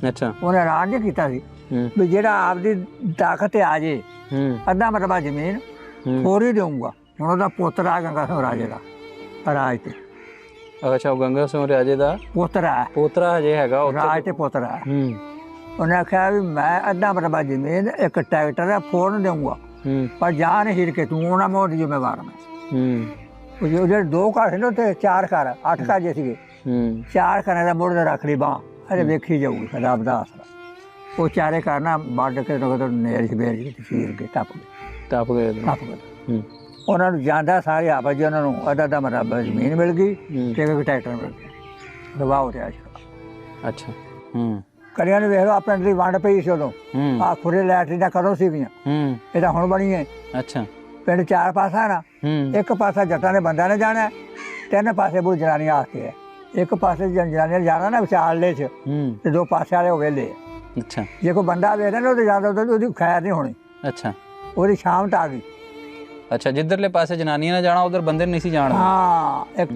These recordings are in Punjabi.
अच्छा ਉਹਨੇ ਐਲਾਨ ਨਹੀਂ ਕੀਤਾ ਸੀ ਵੀ ਜਿਹੜਾ ਆਪਦੀ ਤਾਕਤ ਤੇ ਆ ਜੇ ਅੱਧਾ ਮਰਬਾ ਜ਼ਮੀਨ ਹੋਰ ਹੀ ਦੇਊਂਗਾ। ਹੁਣ ਉਹਦਾ ਪੋਤਰਾ ਗੰਗਾ ਸਿੰਘ ਰਾਜੇ ਦਾ ਰਾਜ ਤੇ। ਅੱਛਾ ਉਹ ਗੰਗਾ ਸਿੰਘ ਰਾਜੇ ਦਾ ਪੋਤਰਾ ਹਜੇ ਹੈਗਾ ਰਾਜ ਤੇ ਪੋਤਰਾ। ਉਹਨੇ ਆਖਿਆ ਵੀ ਮੈਂ ਅੱਧਾ ਮਰਬਾ ਜ਼ਮੀਨ ਇੱਕ ਟਰੈਕਟਰ ਹੈ ਫੌਰਨ ਦੇਊਂਗਾ ਪਰ ਜਾਨ ਹੀਰ ਕੇ ਤੂੰ ਉਹਨਾਂ ਮੋੜ ਜ਼ਿੰਮੇਵਾਰ ਮੈਂ। ਉਹ ਜਿਹੜੇ 2 ਘਰ ਸੀ ਨਾ ਉੱਥੇ 4 ਘਰ 8 ਘਰ ਜੇ ਸੀਗੇ 4 ਘਰਾਂ ਦਾ ਮੁੱਢ ਰੱਖ ਲਈ ਬਾਂਹ ਅਰੇ ਵੇਖੀ ਜਾਊਗੀ ਰੱਬ ਦਾ ਆਸਰਾ। ਉਹ 4 ਘਰ ਨਾ ਵੱਢ ਕੇ ਨੇਰ ਸਵੇਰ ਜੀ ਚੀਰ ਕੇ ਟੱਪ ਗਏ। ਉਹਨਾਂ ਨੂੰ ਜਾਂਦਾ ਸਾਰੇ ਆਪਸ ਜੀ ਉਹਨਾਂ ਨੂੰ ਅੱਧਾ ਮਰਬਾ ਜ਼ਮੀਨ ਮਿਲ ਗਈ ਤੇ ਇੱਕ ਟਰੈਕਟਰ ਮਿਲ ਗਿਆ। ਵਾਹ ਹੋ ਰਿਹਾ ਅੱਛਾ ਕਰਿਆਂ ਨੂੰ ਵੇਖ ਲਓ ਆਪਣੇ ਲਈ ਵੰਡ ਪਈ ਸੀ ਉਦੋਂ। ਆਹ ਖੁਰੇ ਲੈਟਰੀਨਾਂ ਕਦੋਂ ਸੀਗੀਆਂ ਇਹ ਤਾਂ ਹੁਣ ਬਣੀ ਹੈ। ਅੱਛਾ ਪਿੰਡ 4 ਪਾਸਾ ਨਾ ਇੱਕ ਪਾਸਾ ਜੱਟਾਂ ਦੇ ਬੰਦਿਆਂ ਨੇ ਜਾਣਾ 3 ਪਾਸੇ ਬੁੜ ਜਨਾਨੀਆਂ ਆ ਕੇ ਇੱਕ ਪਾਸੇ ਜਨਾਨੀਆਂ ਨੇ ਜਾਣਾ ਨਾ ਵਿਚਾਲੇ 'ਚ ਤੇ 2 ਪਾਸੇ ਵਾਲੇ ਹੋ ਵੇਲੇ। ਅੱਛਾ ਜੇ ਕੋਈ ਬੰਦਾ ਵੇਖਦਾ ਨਾ ਉਹਦੇ ਜਾਂਦਾ ਉਹਦੀ ਖੈਰ ਨਹੀਂ ਹੋਣੀ। ਅੱਛਾ ਉਹਦੀ ਸ਼ਾਮ ਤਾਂ ਆ ਗਈ। ਅੱਛਾ ਜਿੱਧਰਲੇ ਪਾਸੇ ਜਨਾਨੀਆਂ ਨੇ ਜਾਣਾ ਉਧਰ ਬੰਦੇ ਨਹੀਂ ਸੀ ਜਾਣਾ। ਹਾਂ ਇੱਕ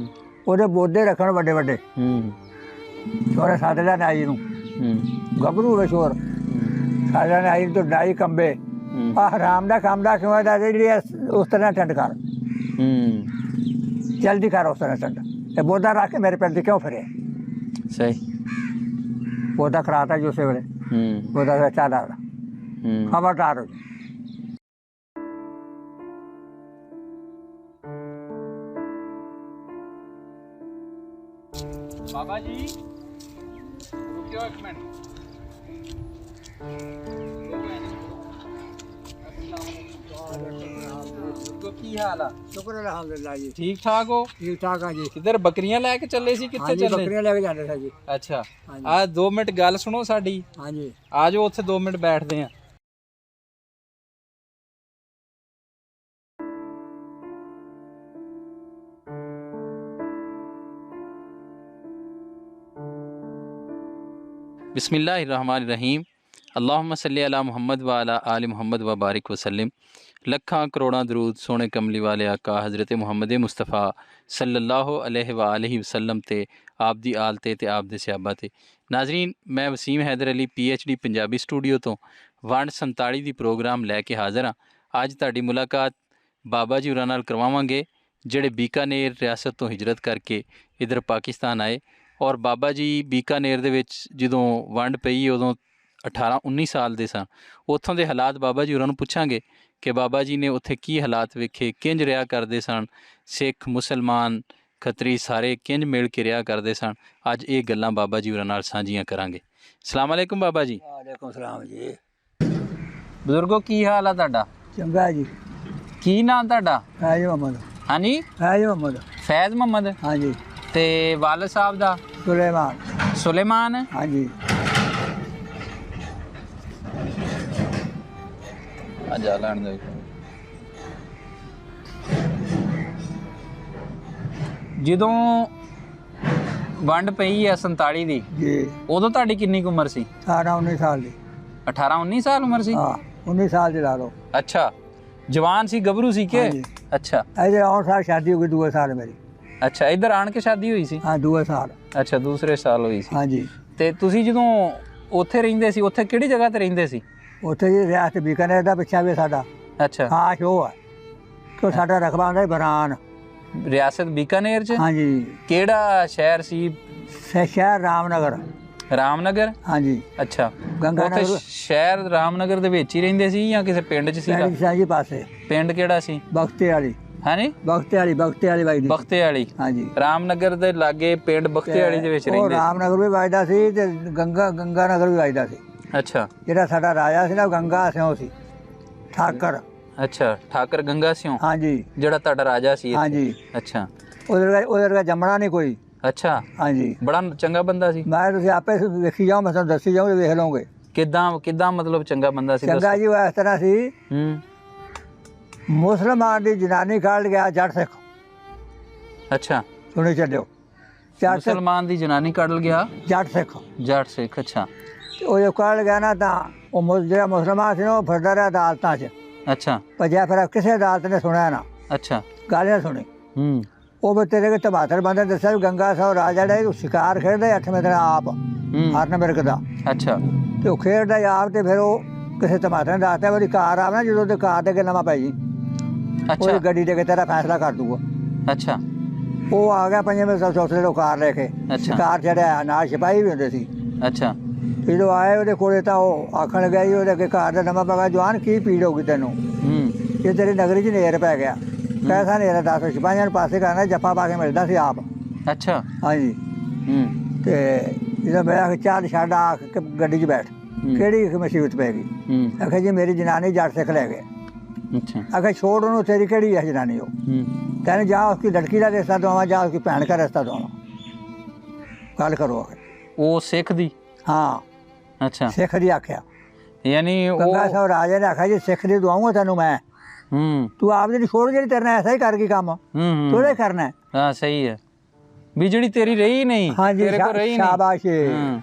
ਉਹਦੇ ਬੋਦੇ ਰੱਖਣ ਵੱਡੇ ਵੱਡੇ ਛੋਰੇ ਸਾਡੇ ਦਾ ਨਾਈ ਨੂੰ ਗੱਭਰੂ ਹੋਵੇ ਸ਼ੋਰ ਸਾਡੇ ਨਾਈ ਤੋਂ ਡਾਈ ਕੰਬੇ ਆ ਹਰਾਮ ਦਾ ਕੰਮ ਦਾ ਕਿਉਂ ਦਾ ਜਿਹੜੀ ਉਸ ਤਰ੍ਹਾਂ ਠੰਡ ਕਰ ਜਲਦੀ ਕਰ ਉਸ ਤਰ੍ਹਾਂ ਠੰਡ ਇਹ ਬੋਦਾ ਰੱਖ ਕੇ ਮੇਰੇ ਪਿੰਡ ਦੇ ਕਿਉਂ ਫਿਰੇ। ਸਹੀ ਬੋਦਾ ਖਰਾਤਾ ਜੋ ਉਸੇ ਵੇਲੇ ਬੋਦਾ ਚਾਲਾ ਖਬਰਦਾਰ ਹੋ। बाबा जी रुकियो एक मिनट। की हाल है? शुक्र अल्हम्दुलिल्लाह जी। ठीक ठाक हो? ठीक ठाक हाँ जी। किधर बकरियां लेके चले सी कित्थे चले? बकरियां लेके जाते थे जी। अच्छा आ 2 मिनट गल सुनो साडी। हाँ जी आ जाओ उत्थे 2 मिनट बैठते हैं। बिस्मिल्लाहिर्रहमानिर्रहीम अल्लाहुम्मा सल्ली अला मुहम्मद व अला आलि मुहम्मद व बारिक वसल्लम। लखां करोड़ां दरूद सोने कमली वाले आका हज़रत मुहम्मद मुस्तफ़ा सल्लल्लाहु अलैहि व आलिहि वसल्लम ते आप दी आल ते आप दे सहाबा ते। नाजरीन मैं वसीम हैदर अली PhD पंजाबी स्टूडियो तो वंड 47 दी प्रोग्राम लैके हाज़र हाँ। अज तुहाडी मुलाकात बाबा जी होरां नाल करवावांगे जिहड़े बीकानेर रियासत तो हिजरत करके इधर पाकिस्तान आए और बाबा जी बीकानेर ਦੇ ਵਿੱਚ ਜਦੋਂ ਵੰਡ ਪਈ ਉਦੋਂ 18-19 ਸਾਲ ਦੇ ਸਨ। ਉੱਥੋਂ ਦੇ ਹਾਲਾਤ ਬਾਬਾ ਜੀ ਹੋਰਾਂ ਨੂੰ ਪੁੱਛਾਂਗੇ ਕਿ ਬਾਬਾ ਜੀ ਨੇ ਉੱਥੇ ਕੀ ਹਾਲਾਤ ਵੇਖੇ, ਕਿੰਜ ਰਿਹਾ ਕਰਦੇ ਸਨ, ਸਿੱਖ ਮੁਸਲਮਾਨ ਖੱਤਰੀ ਸਾਰੇ ਕਿੰਜ ਮਿਲ ਕੇ ਰਿਹਾ ਕਰਦੇ ਸਨ। ਅੱਜ ਇਹ ਗੱਲਾਂ ਬਾਬਾ ਜੀ ਹੋਰਾਂ ਨਾਲ ਸਾਂਝੀਆਂ ਕਰਾਂਗੇ। ਸਲਾਮ ਅਲੈਕੁਮ ਬਾਬਾ ਜੀ। ਵਾਲੇਕੁਮ ਸਲਾਮ ਜੀ। ਬਜ਼ੁਰਗੋ ਕੀ ਹਾਲ ਆ ਤੁਹਾਡਾ? ਚੰਗਾ ਜੀ। ਕੀ ਨਾਮ ਤੁਹਾਡਾ? ਫੈਜ਼ ਮੁਹੰਮਦ। ਹਾਂਜੀ ਫੈਜ਼ ਮੁਹੰਮਦ। ਫੈਜ਼ ਮੁਹੰਮਦ। ਹਾਂਜੀ ਤੇ ਵਾਲਦ ਸਾਹਿਬ ਦਾ? ਸੁਲੇਮਾਨ। ਹਾਂਜੀ ਆ ਜਾ ਲੈਣ ਦੇ। ਜਦੋਂ ਵੰਡ ਪਈ ਆ 47 ਦੀ ਜੀ ਉਦੋਂ ਤੁਹਾਡੀ ਕਿੰਨੀ ਕੁ ਉਮਰ ਸੀ? 18-19 ਸਾਲ ਦੀ। 18-19 ਸਾਲ ਉਮਰ ਸੀ? ਹਾਂ 19 ਸਾਲ ਦੀ ਲਾ ਲਓ। ਅੱਛਾ ਜਵਾਨ ਸੀ ਗੱਭਰੂ ਸੀ ਕਿ? ਅੱਛਾ ਇਹਦੇ ਆਉਣ ਸਾਲ ਸ਼ਾਦੀ ਹੋ ਗਈ 2 ਸਾਲ ਮੇਰੀ। ਅੱਛਾ ਇੱਧਰ ਆਣ ਕੇ ਸ਼ਾਦੀ ਹੋਈ ਸੀ? ਹਾਂ 2 ਸਾਲ। ਅੱਛਾ ਦੂਸਰੇ ਸਾਲ ਹੋਈ ਸੀ। ਹਾਂਜੀ ਤੇ ਤੁਸੀਂ ਜਦੋਂ ਉੱਥੇ ਰਹਿੰਦੇ ਸੀ ਉੱਥੇ ਕਿਹੜੀ ਜਗ੍ਹਾ ਤੇ ਰਹਿੰਦੇ ਸੀ? ਉੱਥੇ ਜੀ ਰਿਆਸਤ ਬੀਕਾਨੇਰ ਦਾ ਪਿੱਛਾ ਵੀ ਸਾਡਾ। ਅੱਛਾ ਹਾਂ ਸ਼ੋ ਹੈ ਕਿ ਸਾਡਾ ਰਕਬਾ ਹੁੰਦਾ ਬਰਾਨ। ਰਿਆਸਤ ਬੀਕਾਨੇਰ ਚ? ਹਾਂਜੀ ਕਿਹੜਾ ਸ਼ਹਿਰ ਸੀ? ਸ਼ਹਿਰ ਰਾਮਨਗਰ। ਰਾਮਨਗਰ? ਹਾਂਜੀ ਅੱਛਾ ਗੰਗਾ ਉੱਥੇ ਸ਼ਹਿਰ ਰਾਮਨਗਰ ਦੇ ਵਿੱਚ ਹੀ ਰਹਿੰਦੇ ਸੀ ਜਾਂ ਕਿਸੇ ਪਿੰਡ ਚ ਸੀਗਾ? ਸਾਂਝੀ ਪਾਸੇ। ਪਿੰਡ ਕਿਹੜਾ ਸੀ? ਬਖਤੇ ਵਾਲੀ। ਹਾਂਜੀ ਬਖਤੇ ਵਾਲੀ ਬਾਈ ਦੀ। ਬਖਤੇ ਵਾਲੀ। ਹਾਂਜੀ ਰਾਮਨਗਰ ਦੇ ਲਾਗੇ ਪਿੰਡ ਬਖਤੇ ਵਾਲੀ ਦੇ ਵਿੱਚ ਰਹਿੰਦੇ? ਉਹ ਰਾਮਨਗਰ ਵੀ ਵੱਜਦਾ ਸੀ ਤੇ ਗੰਗਾ ਨਗਰ ਵੀ ਵੱਜਦਾ ਸੀ। ਅੱਛਾ ਜਿਹੜਾ ਸਾਡਾ ਰਾਜਾ ਸੀ ਨਾ ਗੰਗਾ ਸਿਉ ਸੀ ਠਾਕਰ। ਅੱਛਾ ਠਾਕਰ ਗੰਗਾ ਸਿਉ। ਹਾਂਜੀ ਜਿਹੜਾ ਤੁਹਾਡਾ ਰਾਜਾ ਸੀ? ਹਾਂਜੀ ਅੱਛਾ ਉਹਦੇ ਜੰਮਣਾ ਨਹੀਂ ਕੋਈ। ਅੱਛਾ ਹਾਂਜੀ ਬੜਾ ਚੰਗਾ ਬੰਦਾ ਸੀ? ਮੈਂ ਤੁਸੀਂ ਆਪੇ ਵੇਖੀ ਜਾਓ ਮੈਂ ਤੁਹਾਨੂੰ ਦੱਸੀ ਜਾਊਂ ਵੇਖ ਲਓਗੇ। ਕਿੱਦਾਂ ਮਤਲਬ ਚੰਗਾ ਬੰਦਾ ਸੀ? ਚੰਗਾ ਜੀ ਉਹ ਇਸ ਤਰ੍ਹਾਂ ਸੀ ਮੁਸਲਮਾਨ ਦੀ ਜਨਾਨੀ ਕੱਢ ਗਿਆ ਜੱਟ ਸਿੱਖ। ਅੱਛਾ ਸੁਣੀ ਚੱਲਿਓ। ਮੁਸਲਮਾਨ ਦੀ ਜਨਾਨੀ ਕੱਢ ਗਿਆ ਜੱਟ ਸਿੱਖ। ਜੱਟ ਸਿੱਖ। ਅੱਛਾ ਉਹ ਜੋ ਕੱਢ ਗਿਆ ਨਾ ਤਾਂ ਉਹ ਜਿਹੜਾ ਮੁਸਲਮਾਨ ਸੀ ਉਹ ਫਿਰਦਾ ਰਿਹਾ ਅਦਾਲਤਾਂ 'ਚ। ਅੱਛਾ ਭੱਜਿਆ ਫਿਰ ਕਿਸੇ ਅਦਾਲਤ ਨੇ ਸੁਣਿਆ ਨਾ। ਅੱਛਾ ਗੱਲ ਨਾ ਸੁਣੀ। ਉਹ ਵੀ ਤੇਰੇ ਕੇ ਤਬਾਤਰ ਬੰਦੇ ਦੱਸਿਆ ਵੀ ਗੰਗਾ ਸਾਹਿਬ ਰਾਜਾ ਜਿਹੜਾ ਸ਼ਿਕਾਰ ਖੇਡਦਾ 8ਵੇਂ ਦਿਨ ਆਪ ਹਰਨ ਮਿਰਗ ਦਾ। ਅੱਛਾ। ਤੇ ਉਹ ਖੇਡਦਾ ਆਪ ਤੇ ਫਿਰ ਉਹ ਕਿਸੇ ਟਮਾਟਰ ਨੇ ਦੱਸਤਾ ਉਹਦੀ ਕਾਰ ਆਵੇ ਨਾ, ਜਦੋਂ ਉਹਦੀ ਕਾਰ ਦੇ ਕੇ ਨਵਾਂ ਪੈ ਜੀ, ਉਹਦੀ ਗੱਡੀ ਦੇ ਕੇ ਤੇਰਾ ਫੈਸਲਾ ਕਰ ਦੂਗਾ। ਅੱਛਾ। ਉਹ ਆ ਗਿਆ ਪੰਜਵੇਂ ਚੌਥੇ ਤੋਂ ਕਾਰ ਲੈ ਕੇ, ਕਾਰ ਚੜਿਆ, ਨਾਲ ਸਿਪਾਹੀ ਵੀ ਹੁੰਦੇ ਸੀ। ਅੱਛਾ। ਜਦੋਂ ਆਏ ਉਹਦੇ ਕੋਲੇ ਤਾਂ ਉਹ ਆਖਣ ਲੱਗਿਆ ਜੀ ਉਹਦੇ ਅੱਗੇ ਕਾਰ ਦਾ ਨਵਾਂ ਪੈ ਗਿਆ, ਜਵਾਨ ਕੀ ਪੀੜ ਹੋ ਗਈ ਤੈਨੂੰ, ਇਹ ਤੇਰੀ ਨਗਰੀ 'ਚ ਨੇਰ ਪੈ ਗਿਆ। ਕੈਸਾ ਨੇਰ? 10 ਸਿਪਾਹੀਆਂ ਨੂੰ ਪਾਸੇ ਕਰਨਾ, ਜੱਫਾ ਪਾ ਕੇ ਮਿਲਦਾ ਸੀ ਆਪ। ਅੱਛਾ। ਹਾਂਜੀ। ਤੇ ਜਦੋਂ ਮੈਂ ਆਖ ਚੱਲ ਛੱਡ, ਆ ਕੇ ਗੱਡੀ 'ਚ ਬੈਠ, ਕਿਹੜੀ ਮੁਸੀਬਤ ਪੈ ਗਈ? ਆਖਿਆ ਜੀ ਮੇਰੀ ਜਨਾਨੀ ਜੱਟ ਸਿੱਖ ਲੈ ਗਏ। आखिर छोड़ उन्होंने, तेरी केड़ी है जनानी हो, कहने जा उसकी लड़की का रिश्ता दवा, जा उसकी भैन का रिश्ता दवा, गल करो। वो सिख दी? हाँ। अच्छा। सिख दी आख्या, यानी गंगा साहब राजे ने आख्या जी सिख दी दवाऊंगा तेनू मैं, तू आप जी छोड़ जी तेरे ऐसा ही कर गई काम, तूने करना है। हाँ सही है भी, जी तेरी रही नहीं। हाँ जी, शाबाश।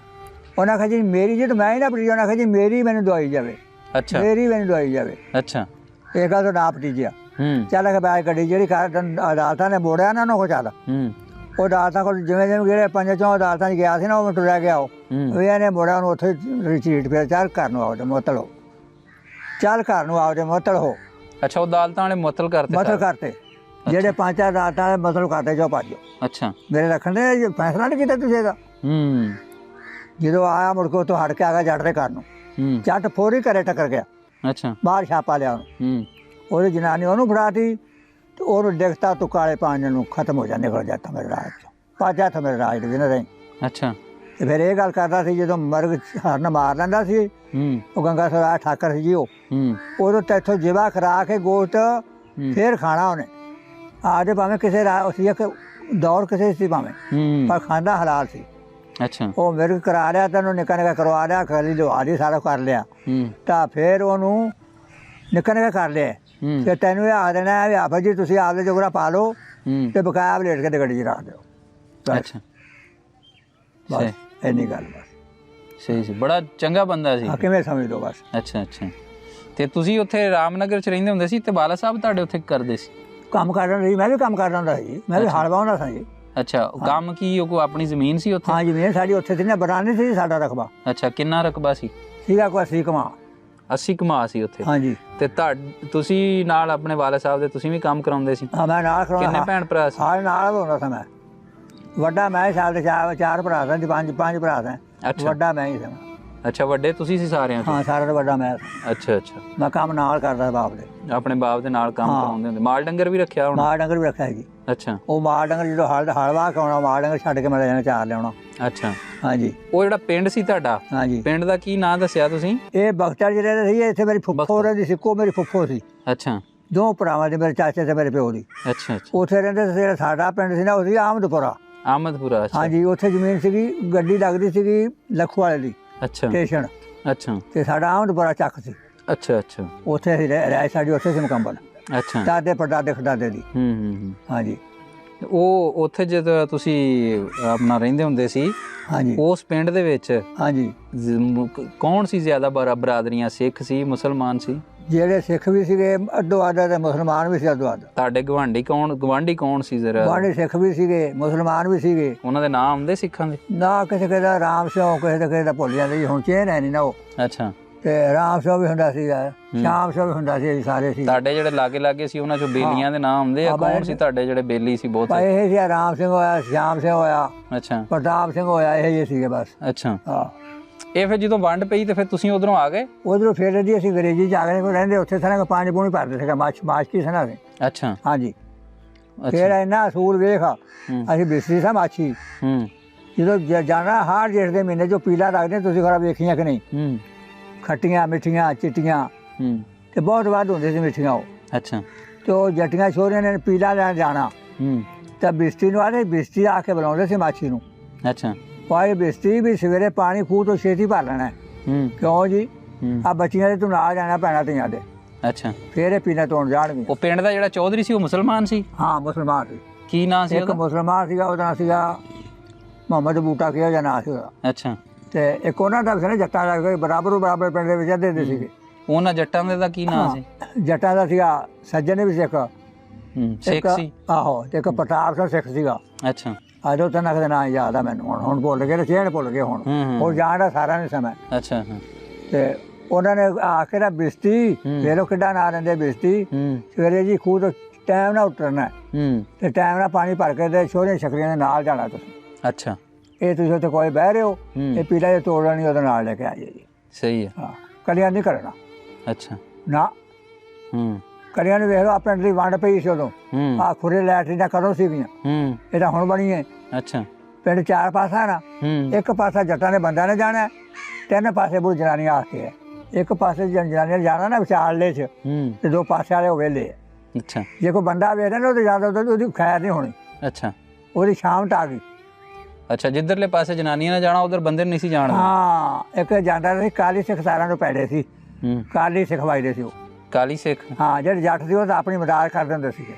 उन्हें आख्या जी मेरी जी तो मैं ही ना पटी, उन्हें आख्या जी मेरी मैंने दवाई जाए। अच्छा। मेरी मैंने दवाई जाए। अच्छा। ਇਹ ਗੱਲ ਤੋਂ ਨਾ ਪਟੀਜਿਆ। ਚੱਲ ਕੇ ਬੈਠ ਗੱਡੀ ਜਿਹੜੀ ਅਦਾਲਤਾਂ ਨੇ ਮੋੜਿਆ ਨਾ ਉਹਨੂੰ ਕੋ ਚੱਲ, ਉਹ ਅਦਾਲਤਾਂ ਕੋਲ ਜਿਵੇਂ ਜਿਵੇਂ ਜਿਹੜੇ 5 ਅਦਾਲਤਾਂ 'ਚ ਗਿਆ ਸੀ ਨਾ, ਉਹ ਤੁਰਿਆ ਗਿਆ। ਉਹ ਇਹਨੇ ਮੋੜਿਆ ਉਹਨੂੰ, ਉੱਥੇ ਰਿਟਰੀਟ ਫਿਰ ਚੱਲ ਘਰ ਨੂੰ ਆਓ ਤੇ ਮੁਅੱਤਲ ਹੋ, ਚੱਲ ਘਰ ਨੂੰ ਆਓ ਤੇ ਮੁਅੱਤਲ ਹੋ। ਅੱਛਾ, ਉਹ ਅਦਾਲਤਾਂ ਵਾਲੇ ਮੁਅੱਤਲ ਕਰਤੇ? ਮੁਅੱਤਲ ਕਰਤੇ, ਜਿਹੜੇ 5 ਅਦਾਲਤਾਂ ਵਾਲੇ ਮੁਅੱਤਲ ਕਰਤੇ, ਜੋ ਭੱਜੋ। ਅੱਛਾ। ਮੇਰੇ ਰੱਖਣ ਦੇ ਫੈਸਲਾ ਨਹੀਂ ਕੀਤਾ ਤੁਸੀਂ ਇਹਦਾ। ਜਦੋਂ ਆਇਆ ਮੁੜ ਕੇ ਉੱਥੋਂ ਹਟ ਕੇ ਆ ਗਿਆ ਜੱਟ ਦੇ ਘਰ ਨੂੰ, ਜੱਟ ਫੌਰੀ ਘਰੇ ਟੱਕਰ ਗਿਆ। ਅੱਛਾ। ਬਾਹਰ ਛਾਪਾ ਲਿਆ ਉਹਨੂੰ, ਉਹਦੀ ਜਨਾਨੀ ਉਹਨੂੰ ਫੜਾਤੀ ਤੇ ਉਹਨੂੰ ਡਿਗਤਾ ਤੁੱਕਾ ਵਾਲੇ ਪਾਣੀ ਨੂੰ ਖਤਮ ਹੋ ਜਾ, ਨਿਕਲ ਜਾਂਦਾ ਮੇਰੇ ਰਾਜ ਚੋਂ, ਭੱਜ ਜਾ ਮੇਰੇ ਰਾਜ ਦੇ ਦਿਨ ਰਹੀ। ਅੱਛਾ। ਤੇ ਫਿਰ ਇਹ ਗੱਲ ਕਰਦਾ ਸੀ ਜਦੋਂ ਮਰਗ ਹਰਨ ਮਾਰ ਲੈਂਦਾ ਸੀ, ਉਹ ਗੰਗਾ ਸਰਾ ਠਾਕਰ ਸੀ ਜੀ, ਉਹ ਉਦੋਂ ਤੈਥੋਂ ਜਿਵਾ ਖਰਾ ਕੇ ਗੋਸ਼ਤ ਫੇਰ ਖਾਣਾ ਉਹਨੇ ਆਦੇ, ਭਾਵੇਂ ਕਿਸੇ ਸੀ ਇੱਕ ਦੌਰ ਕਿਸੇ ਸੀ ਭਾਵੇਂ, ਪਰ ਖਾਂਦਾ ਹਲਾਲ ਸੀ। ਅੱਛਾ। ਉਹ ਮਿਰਗ ਕਰਾ ਲਿਆ, ਤੈਨੂੰ ਨਿੱਕਾ ਨਿੱਕਾ ਕਰਵਾ ਲਿਆ, ਖਲੀ ਲਵਾ ਲਈ, ਸਾਰਾ ਕਰ ਲਿਆ, ਤਾਂ ਫਿਰ ਉਹਨੂੰ ਨਿੱਕਾ ਨਿੱਕਾ ਕਰ ਲਿਆ। ਤੇ ਤੈਨੂੰ ਇਹ ਆ ਦੇਣਾ ਵੀ ਆਫਰ ਜੀ ਤੁਸੀਂ ਆਪਦੇ ਜੋਗਰਾ ਪਾ ਲਓ ਤੇ ਬਕਾਇਆ ਪਲੇਟ ਕੇ ਤੇ ਗੱਡੀ 'ਚ ਰੱਖ ਦਿਓ। ਅੱਛਾ, ਬਸ ਇੰਨੀ ਗੱਲ। ਬਸ ਸਹੀ ਸੀ, ਬੜਾ ਚੰਗਾ ਬੰਦਾ ਸੀ। ਕਿਵੇਂ ਸਮਝ ਲਓ ਬਸ। ਅੱਛਾ ਅੱਛਾ। ਤੇ ਤੁਸੀਂ ਉੱਥੇ ਰਾਮਨਗਰ 'ਚ ਰਹਿੰਦੇ ਹੁੰਦੇ ਸੀ ਤੇ ਬਾਲਾ ਸਾਹਿਬ ਤੁਹਾਡੇ ਉੱਥੇ ਕਰਦੇ ਸੀ? ਕੰਮ ਕਰਦਾ ਸੀ, ਮੈਂ ਵੀ ਕੰਮ ਕਰਦਾ ਹੁੰਦਾ ਸੀ, ਮੈਂ ਵੀ ਹਲ ਵਾਹੁੰਦਾ ਸਾਂ ਜੀ। ਅੱਛਾ, ਕੰਮ ਕੀ, ਉਹ ਆਪਣੀ ਜ਼ਮੀਨ ਸੀ ਉੱਥੇ? ਹਾਂ, ਜ਼ਮੀਨ ਸਾਡੀ ਉੱਥੇ ਸੀ ਨਾ, ਬਰਾਨੀ ਸੀ ਸਾਡਾ ਰਕਬਾ। ਅੱਛਾ, ਕਿੰਨਾ ਰਕਬਾ ਸੀ? ਸੀਗਾ ਕੋਈ 80 ਕਮਾ। 80 ਕਮਾ ਸੀ ਉੱਥੇ? ਹਾਂਜੀ। ਤੇ ਤੁਸੀਂ ਨਾਲ ਆਪਣੇ ਵਾਲਾ ਸਾਹਿਬ ਦੇ ਤੁਸੀਂ ਵੀ ਕੰਮ ਕਰਾਉਂਦੇ ਸੀ? ਹਾਂ, ਮੈਂ ਨਾਲ ਕਰਾਉਂਦਾ। ਕਿੰਨੇ ਭੈਣ ਭਰਾ ਸੀ? ਹਾਂ, ਨਾਲ ਹੁੰਦਾ ਸੀ ਮੈਂ, ਵੱਡਾ ਮੈਂ ਸਾਲ ਦੇ 4 ਭਰਾ ਸਾਂ, 5 ਭਰਾ ਸਾਂ। ਅੱਛਾ। ਵੱਡਾ ਮੈਂ ਹੀ ਸਾਂ। ਅੱਛਾ, ਵੱਡੇ ਤੁਸੀਂ ਸੀ ਸਾਰਿਆਂ ਚੋਂ? ਹਾਂ, ਸਾਰਿਆਂ ਤੋਂ ਵੱਡਾ ਮੈਂ। ਅੱਛਾ ਅੱਛਾ। ਮੈਂ ਕੰਮ ਨਾਲ ਕਰਦਾ ਬਾਪ ਦੇ, ਆਪਣੇ ਬਾਪ ਦੇ ਨਾਲ ਕੰਮ ਕਰਾਉਂਦੇ ਹੁੰਦੇ। ਮਾਲ ਡੰਗਰ ਵੀ ਰੱਖਿਆ ਹੋਣਾ? ਮਾਲ ਡੰਗਰ ਵੀ ਰੱਖਿਆ ਜੀ। ਅੱਛਾ। ਉਹ ਮਾਲ ਡੰਗਰ ਜਦੋਂ ਹਲਵਾ ਕਰਾਉਣਾ, ਮਾਲ ਡੰਗਰ ਛੱਡ ਕੇ ਮੈਂ ਲੈ ਜਾਣਾ, ਚਾਰ ਲਿਆਉਣਾ। ਅੱਛਾ। ਹਾਂਜੀ। ਉਹ ਜਿਹੜਾ ਪਿੰਡ ਸੀ ਤੁਹਾਡਾ, ਹਾਂਜੀ, ਪਿੰਡ ਦਾ ਕੀ ਨਾਂ ਦੱਸਿਆ ਤੁਸੀਂ? ਇਹ ਬਖਤਰ ਜਿਹੜੇ ਦਾ ਸੀ, ਇੱਥੇ ਮੇਰੀ ਫੁੱਫੋ ਰਹਿੰਦੀ ਸੀ, ਮੇਰੀ ਫੁੱਫੋ ਸੀ। ਅੱਛਾ। 2 ਭਰਾਵਾਂ ਦੀ, ਮੇਰੇ ਚਾਚੇ ਤੇ ਮੇਰੇ ਪਿਓ ਦੀ। ਅੱਛਾ ਅੱਛਾ। ਉੱਥੇ ਰਹਿੰਦੇ ਸੀ। ਜਿਹੜਾ ਸਾਡਾ ਪਿੰਡ ਸੀ ਨਾ, ਉਹ ਸੀ ਆਮਦਪੁਰਾ। ਆਮਦਪੁਰਾ? ਹਾਂਜੀ। ਉੱਥੇ ਜ਼ਮੀਨ ਸੀਗੀ, ਗੱਡੀ ਲੱਗਦੀ ਸੀਗੀ ਲੱਖੂ ਵਾਲੇ ਦੀ। ਅੱਛਾ। ਸਟੇਸ਼ਨ। ਅੱਛਾ। ਤੇ ਸਾਡਾ ਆਮਦਪੁਰਾ ਚੱਕ ਸੀ। ਅੱਛਾ ਅੱਛਾ। ਉੱਥੇ ਅਸੀਂ ਰਹਿ ਸਾਡੀ ਉੱਥੇ ਸੀ ਮੁਕੰਮਲ। ਅੱਛਾ। ਦਾਦੇ ਪੜਦਾਦੇ ਖਦਾਦੇ ਦੀ। ਹਾਂਜੀ। ਉਹ ਉੱਥੇ ਜਦੋਂ ਤੁਸੀਂ ਆਪਣਾ ਰਹਿੰਦੇ ਹੁੰਦੇ ਸੀ, ਹਾਂਜੀ, ਉਸ ਪਿੰਡ ਦੇ ਵਿੱਚ, ਹਾਂਜੀ, ਕੌਣ ਸੀ ਜ਼ਿਆਦਾ ਬਰਾਦਰੀਆਂ? ਸਿੱਖ ਸੀ, ਮੁਸਲਮਾਨ ਸੀ? ਜਿਹੜੇ ਸਿੱਖ ਵੀ ਸੀਗੇ ਅੱਧੋ ਅੱਧ ਤੇ ਮੁਸਲਮਾਨ ਵੀ ਸੀ ਅੱਧੋ ਅੱਧ। ਤੁਹਾਡੇ ਗਵਾਂਢੀ ਕੌਣ ਸੀ? ਜ਼ਰਾ ਗਵਾਂਢੀ ਸਿੱਖ ਵੀ ਸੀਗੇ, ਮੁਸਲਮਾਨ ਵੀ ਸੀਗੇ। ਉਹਨਾਂ ਦੇ ਨਾਮ ਆਉਂਦੇ ਸਿੱਖਾਂ ਦੇ? ਨਾ, ਕਿਸੇ ਦਾ ਰਾਮ ਸਿੰਘ, ਕਿਸੇ ਦਾ ਭੁੱਲ ਜਾਂਦੇ ਜੀ, ਹੁਣ ਚੇਨ ਹੈ ਨਹੀਂ ਨਾ ਉਹ। ਅੱਛਾ। ਤੇ ਰਾਮ ਸਿੰਘ ਵੀ ਹੁੰਦਾ ਸੀਗਾ, ਸ਼ਾਮ ਸਿੰਘ ਵੀ ਹੁੰਦਾ ਸੀ, ਸਾਰੇ ਸੀ। ਤੁਹਾਡੇ ਜਿਹੜੇ ਲਾਗੇ ਸੀ ਉਹਨਾਂ ਚੋਂ ਬੇਲੀਆਂ ਦੇ ਨਾਮ ਆਉਂਦੇ ਆ? ਕੌਣ ਸੀ ਤੁਹਾਡੇ ਜਿਹੜੇ ਬੇਲੀ ਸੀ? ਬਹੁਤ ਇਹ ਸੀ, ਰਾਮ ਸਿੰਘ ਹੋਇਆ, ਸ਼ਾਮ ਸਿੰਘ ਹੋਇਆ, ਅੱਛਾ, ਪ੍ਰਤਾਪ ਸਿੰਘ ਹੋਇਆ, ਇਹ ਜਿਹੇ ਸੀਗੇ ਬਸ। ਅੱਛਾ। ਹਾਂ। ਇਹ ਫਿਰ ਜਦੋਂ ਵੰਡ ਪਈ ਤੇ ਫਿਰ ਤੁਸੀਂ ਉਧਰੋਂ ਆ ਗਏ? ਉਧਰੋਂ ਫਿਰ ਜੀ ਅਸੀਂ ਅੰਗਰੇਜ਼ੀ 'ਚ ਆ ਗਏ, ਰਹਿੰਦੇ ਉੱਥੇ ਸਾਰਾ ਪਾਣੀ ਪੂਣੀ ਭਰਦੇ ਸੀਗਾ, ਮਾਛੀ ਸਨਾ ਸੀ। ਅੱਛਾ। ਹਾਂਜੀ। ਫਿਰ ਇੰਨਾ ਅਸੂਲ ਵੇਖ, ਅਸੀਂ ਬਿਸਰੀ ਸਾਂ ਮਾਛੀ। ਜਦੋਂ ਜਾਣਾ ਹਾੜ ਜੇਠ ਦੇ ਮਹੀਨੇ ਜੋ ਪੀਲਾ ਰੱਖਦੇ, ਤੁਸੀਂ ਖਰਾ ਵੇਖੀਆਂ ਕਿ ਨਹੀਂ? ਖੱਟੀਆਂ ਮਿੱਠੀਆਂ ਚਿੱਟੀਆਂ ਤੇ ਬਹੁਤ ਵੱਧ ਹੁੰਦੇ ਸੀ ਮਿੱਠੀਆਂ ਉਹ। ਅੱਛਾ। ਤੇ ਉਹ ਜੱਟੀਆਂ ਛੋਰੀਆਂ ਨੇ ਪੀਲਾ ਲੈਣ ਜਾਣਾ ਤਾਂ ਬਿਸਤੀ ਨੂੰ ਆਦੇ, ਬਿਸਤੀ ਆ ਕੇ ਬੁਲਾਉਂਦੇ ਸੀ ਮਾਛੀ ਨੂੰ। ਅੱਛਾ। ਪਾਏ ਬਿਸਤੀ ਵੀ ਸਵੇਰੇ ਪਾਣੀ ਖੂਹ ਤੋਂ ਛੇਤੀ ਭਰ ਲੈਣਾ। ਕਿਉਂ ਜੀ? ਆ ਬੱਚੀਆਂ ਦੇ ਤੂੰ ਨਾਲ ਜਾਣਾ ਪੈਣਾ ਧੀਆਂ ਦੇ। ਅੱਛਾ। ਫਿਰ ਇਹ ਪੀਣਾ ਤੋੜ ਜਾਣਗੇ। ਉਹ ਪਿੰਡ ਦਾ ਜਿਹੜਾ ਚੌਧਰੀ ਸੀ ਉਹ ਮੁਸਲਮਾਨ ਸੀ? ਹਾਂ, ਮੁਸਲਮਾਨ ਸੀ। ਕੀ ਨਾਂ ਸੀ? ਇੱਕ ਮੁਸਲਮਾਨ ਸੀਗਾ, ਉਹਦਾ ਨਾਂ ਸੀਗਾ ਮੁਹੰਮਦ ਬੂਟਾ, ਕਿਹੋ ਜਿਹਾ ਨਾਂ ਸੀ ਉਹਦਾ। ਅੱਛਾ। ਤੇ ਇੱਕ ਉਹਨਾਂ ਦਾ ਸੀ ਨਾ ਜੱਟਾਂ ਦਾ, ਬਰਾਬਰ ਪਿੰਡ ਦੇ ਵਿੱਚ ਅੱਧੇ ਸੀਗੇ। ਉਹਨਾਂ ਜੱਟਾਂ ਦੇ ਦਾ ਕੀ ਨਾਂ ਸੀ? ਜੱਟਾਂ ਦਾ ਸੀਗਾ ਸੱਜਣ ਵੀ ਸਿੱਖ ਸੀ। ਆਹੋ। ਤੇ ਇੱਕ ਪ੍ਰਤਾਪ ਸਿੰਘ ਸਿੱਖ ਸੀਗਾ। ਅੱਛਾ। ਅੱਜ ਉਹ ਤਿੰਨ ਦੇ ਨਾਂ ਯਾਦ ਆ ਮੈਨੂੰ, ਹੁਣ ਭੁੱਲ ਗਏ, ਚਿਹਰੇ ਭੁੱਲ ਗਏ ਹੁਣ, ਉਹ ਜਾਣਦਾ ਸਾਰਾ ਨਹੀਂ ਸਮਾਂ। ਅੱਛਾ। ਤੇ ਉਹਨਾਂ ਨੇ ਆ ਕੇ ਨਾ ਬਿਸਤੀ, ਵੇਖੋ ਕਿੱਡਾ ਨਾਂ ਲੈਂਦੇ ਬਿਸਤੀ, ਸਵੇਰੇ ਜੀ ਖੂਹ ਤੋਂ ਟਾਈਮ ਨਾਲ ਉਤਰਨਾ ਤੇ ਟਾਈਮ ਨਾਲ ਪਾਣੀ ਭਰ ਕੇ ਤੇ ਛੋਹਰੀਆਂ ਛਕਰੀਆਂ ਦੇ ਨਾਲ ਜਾਣਾ ਤੁਸੀਂ। ਅੱਛਾ। ਇਹ ਤੁਸੀਂ ਉੱਥੇ ਕੋਈ ਬਹਿ ਰਹੇ ਹੋ, ਇਹ ਪੀਲਾ ਜਿਹਾ ਤੋੜਨਾ ਨਹੀਂ, ਉਹਦੇ ਨਾਲ ਲੈ ਕੇ ਆਈਏ ਜੀ। ਸਹੀ ਹੈ। ਹਾਂ, ਕਲੀਆਂ ਨਹੀਂ ਕਰਨਾ। ਅੱਛਾ। ਨਾ ਕਲੀਆਂ ਨੂੰ ਵੇਖ ਲਓ, ਪਿੰਡ ਦੀ ਵੰਡ ਪਈ ਸੀ ਉਦੋਂ, ਆ ਖੁਰੇ ਲੈਟਰੀਨਾਂ ਕਦੋਂ ਸੀਗੀਆਂ, ਇਹ ਤਾਂ ਹੁਣ ਬਣੀ ਹੈ। ਅੱਛਾ। ਪਿੰਡ 4 ਪਾਸਾ ਨਾ, ਇੱਕ ਪਾਸਾ ਜੱਟਾਂ ਦੇ ਬੰਦਿਆਂ ਨੇ ਜਾਣਾ, 3 ਪਾਸੇ ਬੁੜ ਜਨਾਨੀਆਂ ਆ ਕੇ ਹੈ। ਇੱਕ ਪਾਸੇ ਜਨਾਨੀਆਂ ਨੇ ਜਾਣਾ ਨਾ ਵਿਚਾਲੇ 'ਚ, ਤੇ 2 ਪਾਸੇ ਵਾਲੇ ਉਹ ਵਿਹਲੇ ਹੈ। ਅੱਛਾ। ਜੇ ਕੋਈ ਬੰਦਾ ਵੇਖਦਾ ਨਾ, ਉਹ ਜ਼ਿਆਦਾ ਉਹਦੀ ਖੈਰ ਨਹੀਂ ਹੋਣੀ। ਅੱਛਾ। ਉਹਦੀ ਸ਼ਾਮ ਆ ਗਈ। ਅੱਛਾ, ਜਿੱਧਰਲੇ ਪਾਸੇ ਜਨਾਨੀਆਂ ਨੇ ਜਾਣਾ ਉਧਰ ਬੰਦੇ ਨਹੀਂ ਸੀ ਜਾਣਦੇ। ਹਾਂ, ਇੱਕ ਜਾਂਦਾ ਸੀ ਕਾਲੀ ਸਿੱਖ, ਸਾਰਿਆਂ ਨੂੰ ਪੈੜੇ ਸੀ, ਕਾਲੀ ਸਿੱਖ ਵਜਦੇ ਸੀ ਉਹ। ਕਾਲੀ ਸਿੱਖ? ਹਾਂ, ਜਿਹੜੇ ਜੱਟ ਸੀ ਉਹ ਤਾਂ ਆਪਣੀ ਮਦਦ ਕਰ ਦਿੰਦੇ ਸੀਗੇ।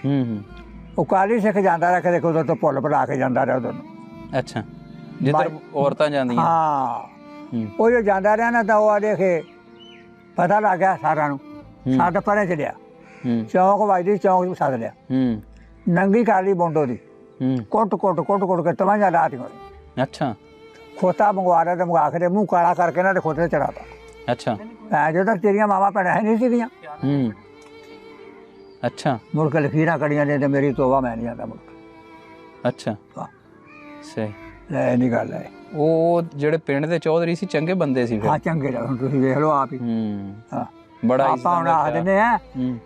ਉਹ ਕਾਲੀ ਸਿੱਖ ਜਾਂਦਾ ਰਿਹਾ, ਕਦੇ ਉਦੋਂ ਤੋਂ ਭੁੱਲ ਭੁਲਾ ਕੇ ਜਾਂਦਾ ਰਿਹਾ ਉਧਰ ਨੂੰ। ਅੱਛਾ, ਜਿੱਧਰ ਔਰਤਾਂ ਜਾਂਦੀਆਂ। ਹਾਂ, ਉਹ ਜੋ ਜਾਂਦਾ ਰਿਹਾ ਨਾ, ਤਾਂ ਉਹ ਆ ਦੇਖੇ ਪਤਾ ਲੱਗ ਗਿਆ ਸਾਰਿਆਂ ਨੂੰ, ਸੱਦ ਪਰੇ ਚੜਿਆ, ਚੌਂਕ ਵੱਜਦੀ, ਚੌਂਕ 'ਚ ਸੱਦ ਲਿਆ, ਨੰਗੀ ਕਰ ਲਈ ਬੋਂਡੋ ਦੀ, ਕੁੱਟ ਕੇ ਤਵਾਂਜਾ ਰਾਤ ਹੋਈ। ਅੱਛਾ। ਖੋਤਾ ਮੰਗਵਾ ਰਿਹਾ ਤੇ ਮੰਗਾ ਕੇ ਮੂੰਹ ਕਾਲਾ ਕਰਕੇ ਨਾ ਤੇ ਖੋਤੇ ਤੇ ਚੜਾਤਾ। ਅੱਛਾ। ਜਦੋਂ ਤੇਰੀਆਂ ਮਾਵਾਂ ਭੈਣਾਂ ਹੈ ਨਹੀਂ ਸੀਗੀਆਂ। ਅੱਛਾ। ਮੁੜ ਕੇ ਲਖੀਰਾਂ ਕੜੀਆਂ ਨੇ ਤੇ ਮੇਰੀ ਤੋਬਾ ਮੈਂ ਨਹੀਂ ਆਉਂਦਾ ਮੁੜ ਕੇ। ਅੱਛਾ। ਸਹੀ ਲੈ, ਇਹ ਨਹੀਂ ਗੱਲ ਹੈ। ਉਹ ਜਿਹੜੇ ਪਿੰਡ ਦੇ ਚੌਧਰੀ ਸੀ ਚੰਗੇ ਬੰਦੇ ਸੀ ਫਿਰ। ਹਾਂ, ਚੰਗੇ ਹੁਣ ਤੁਸੀਂ ਵੇਖ ਲਓ ਆਪ ਹੀ। ਹਾਂ, ਬੜਾ ਆਪਾਂ ਹੁਣ ਆਖ ਦਿੰਦੇ ਆ,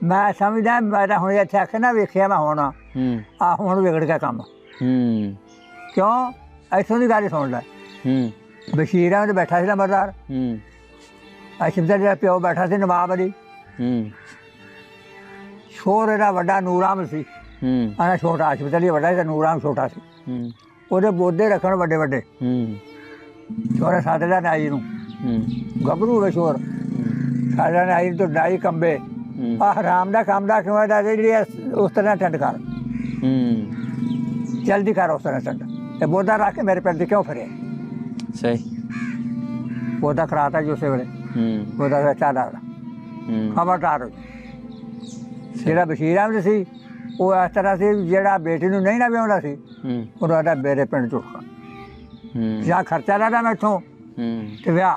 ਮੈਂ ਸਮਝਦਾ ਮੈਂ ਤਾਂ ਹੁਣ ਇੱਥੇ ਆਖੇ ਨਾ ਵੇਖਿਆ ਮੈਂ ਹੁਣ ਆ ਹੁਣ ਵਿਗੜ ਗਿਆ ਕੰਮ। ਕਿਉਂ? ਇੱਥੋਂ ਦੀ ਗੱਲ ਸੁਣ ਲੈ। ਬਸ਼ੀਰਾਂ ਵਿੱਚ ਬੈਠਾ ਸੀ ਨੰਬਰਦਾਰ, ਅਸ਼ਿਫਤਾ ਜਿਹੜਾ ਪਿਓ ਬੈਠਾ ਸੀ ਨਵਾਬ ਅਲੀ, ਸ਼ੋਰ ਇਹਦਾ ਵੱਡਾ ਨੂਰਾਮ ਸੀ, ਆਹ ਛੋਟਾ ਅਸ਼ਿਫਤਾ ਅਲੀ ਵੱਡਾ ਸੀ, ਨੂਰਾਮ ਛੋਟਾ ਸੀ। ਉਹਦੇ ਬੋਦੇ ਰੱਖਣ ਵੱਡੇ ਵੱਡੇ, ਛੋਰੇ ਸਾਦੇ ਦਾ ਨਾਈ ਨੂੰ, ਗੱਭਰੂ ਵੇ ਸ਼ੋਰ ਸਾਡਾ ਨਾਈ ਤੋਂ ਨਾਈ ਕੰਬੇ, ਆਹ ਹਰਾਮ ਦਾ ਕੰਮ ਦਾ ਕਿਉਂ ਦਾ ਜਿਹੜੀ ਉਸ ਤਰ੍ਹਾਂ ਠੰਡ ਕਰ, ਜਲਦੀ ਕਰ ਉਸ ਤਰ੍ਹਾਂ ਠੰਡ। ਇਹ ਬੋਦਾ ਰੱਖ ਕੇ ਮੇਰੇ ਪਿੰਡ ਦੇ ਕਿਉਂ ਫਿਰੇ? ਸਹੀ। ਬੋਦਾ ਖਰਾਤਾ ਜੀ ਉਸੇ ਵੇਲੇ, ਬੋਦਾ ਰੱਚਾ ਦਾ ਖਬਰਦਾਰ। ਜਿਹੜਾ ਬਸ਼ੀਰ ਅਹਿਮਦ ਸੀ ਉਹ ਇਸ ਤਰ੍ਹਾਂ ਸੀ, ਜਿਹੜਾ ਬੇਟੀ ਨੂੰ ਨਹੀਂ ਨਾ ਵਿਆਹੁੰਦਾ ਸੀ ਉਹਨੂੰ ਆਦਾ ਮੇਰੇ ਪਿੰਡ ਚੁੱਕਾ, ਜਾਂ ਖਰਚਾ ਲੈਦਾ ਮੈਥੋਂ ਤੇ ਵਿਆਹ